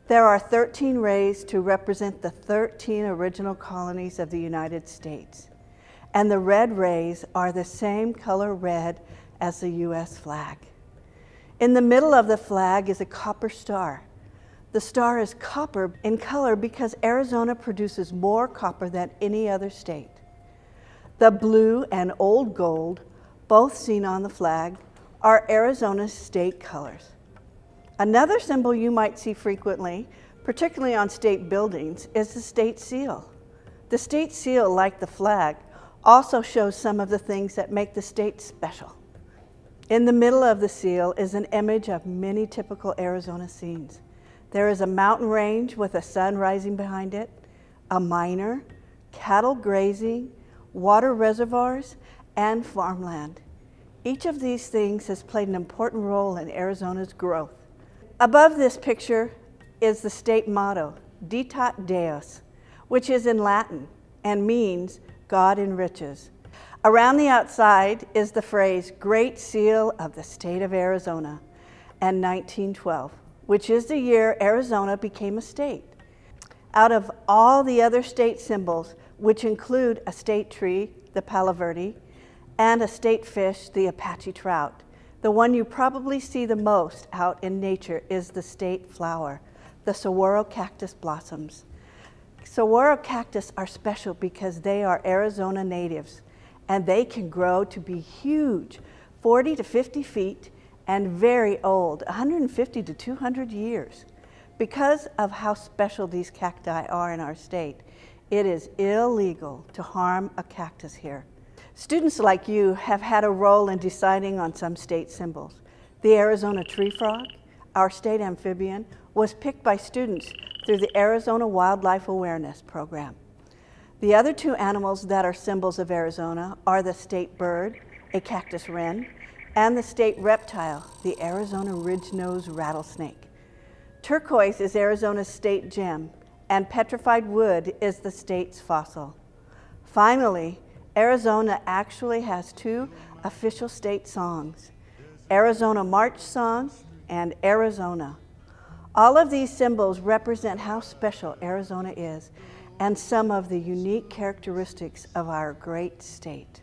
There are 13 rays to represent the 13 original colonies of the United States. And the red rays are the same color red as the U.S. flag. In the middle of the flag is a copper star. The star is copper in color because Arizona produces more copper than any other state. The blue and old gold, both seen on the flag, are Arizona's state colors. Another symbol you might see frequently, particularly on state buildings, is the state seal. The state seal, like the flag, also shows some of the things that make the state special. In the middle of the seal is an image of many typical Arizona scenes. There is a mountain range with a sun rising behind it, a miner, cattle grazing, water reservoirs, and farmland. Each of these things has played an important role in Arizona's growth. Above this picture is the state motto, Ditat Deus, which is in Latin and means God enriches. Around the outside is the phrase, Great Seal of the State of Arizona, and 1912, which is the year Arizona became a state. Out of all the other state symbols, which include a state tree, the Palo Verde, and a state fish, the Apache trout, the one you probably see the most out in nature is the state flower, the saguaro cactus blossoms. Saguaro cactus are special because they are Arizona natives, and they can grow to be huge, 40 to 50 feet, and very old, 150 to 200 years. Because of how special these cacti are in our state, it is illegal to harm a cactus here. Students like you have had a role in deciding on some state symbols. The Arizona tree frog, our state amphibian, was picked by students through the Arizona Wildlife Awareness Program. The other 2 animals that are symbols of Arizona are the state bird, a cactus wren, and the state reptile, the Arizona ridge-nosed rattlesnake. Turquoise is Arizona's state gem, and petrified wood is the state's fossil. Finally, Arizona actually has 2 official state songs, Arizona March Song and Arizona. All of these symbols represent how special Arizona is and some of the unique characteristics of our great state.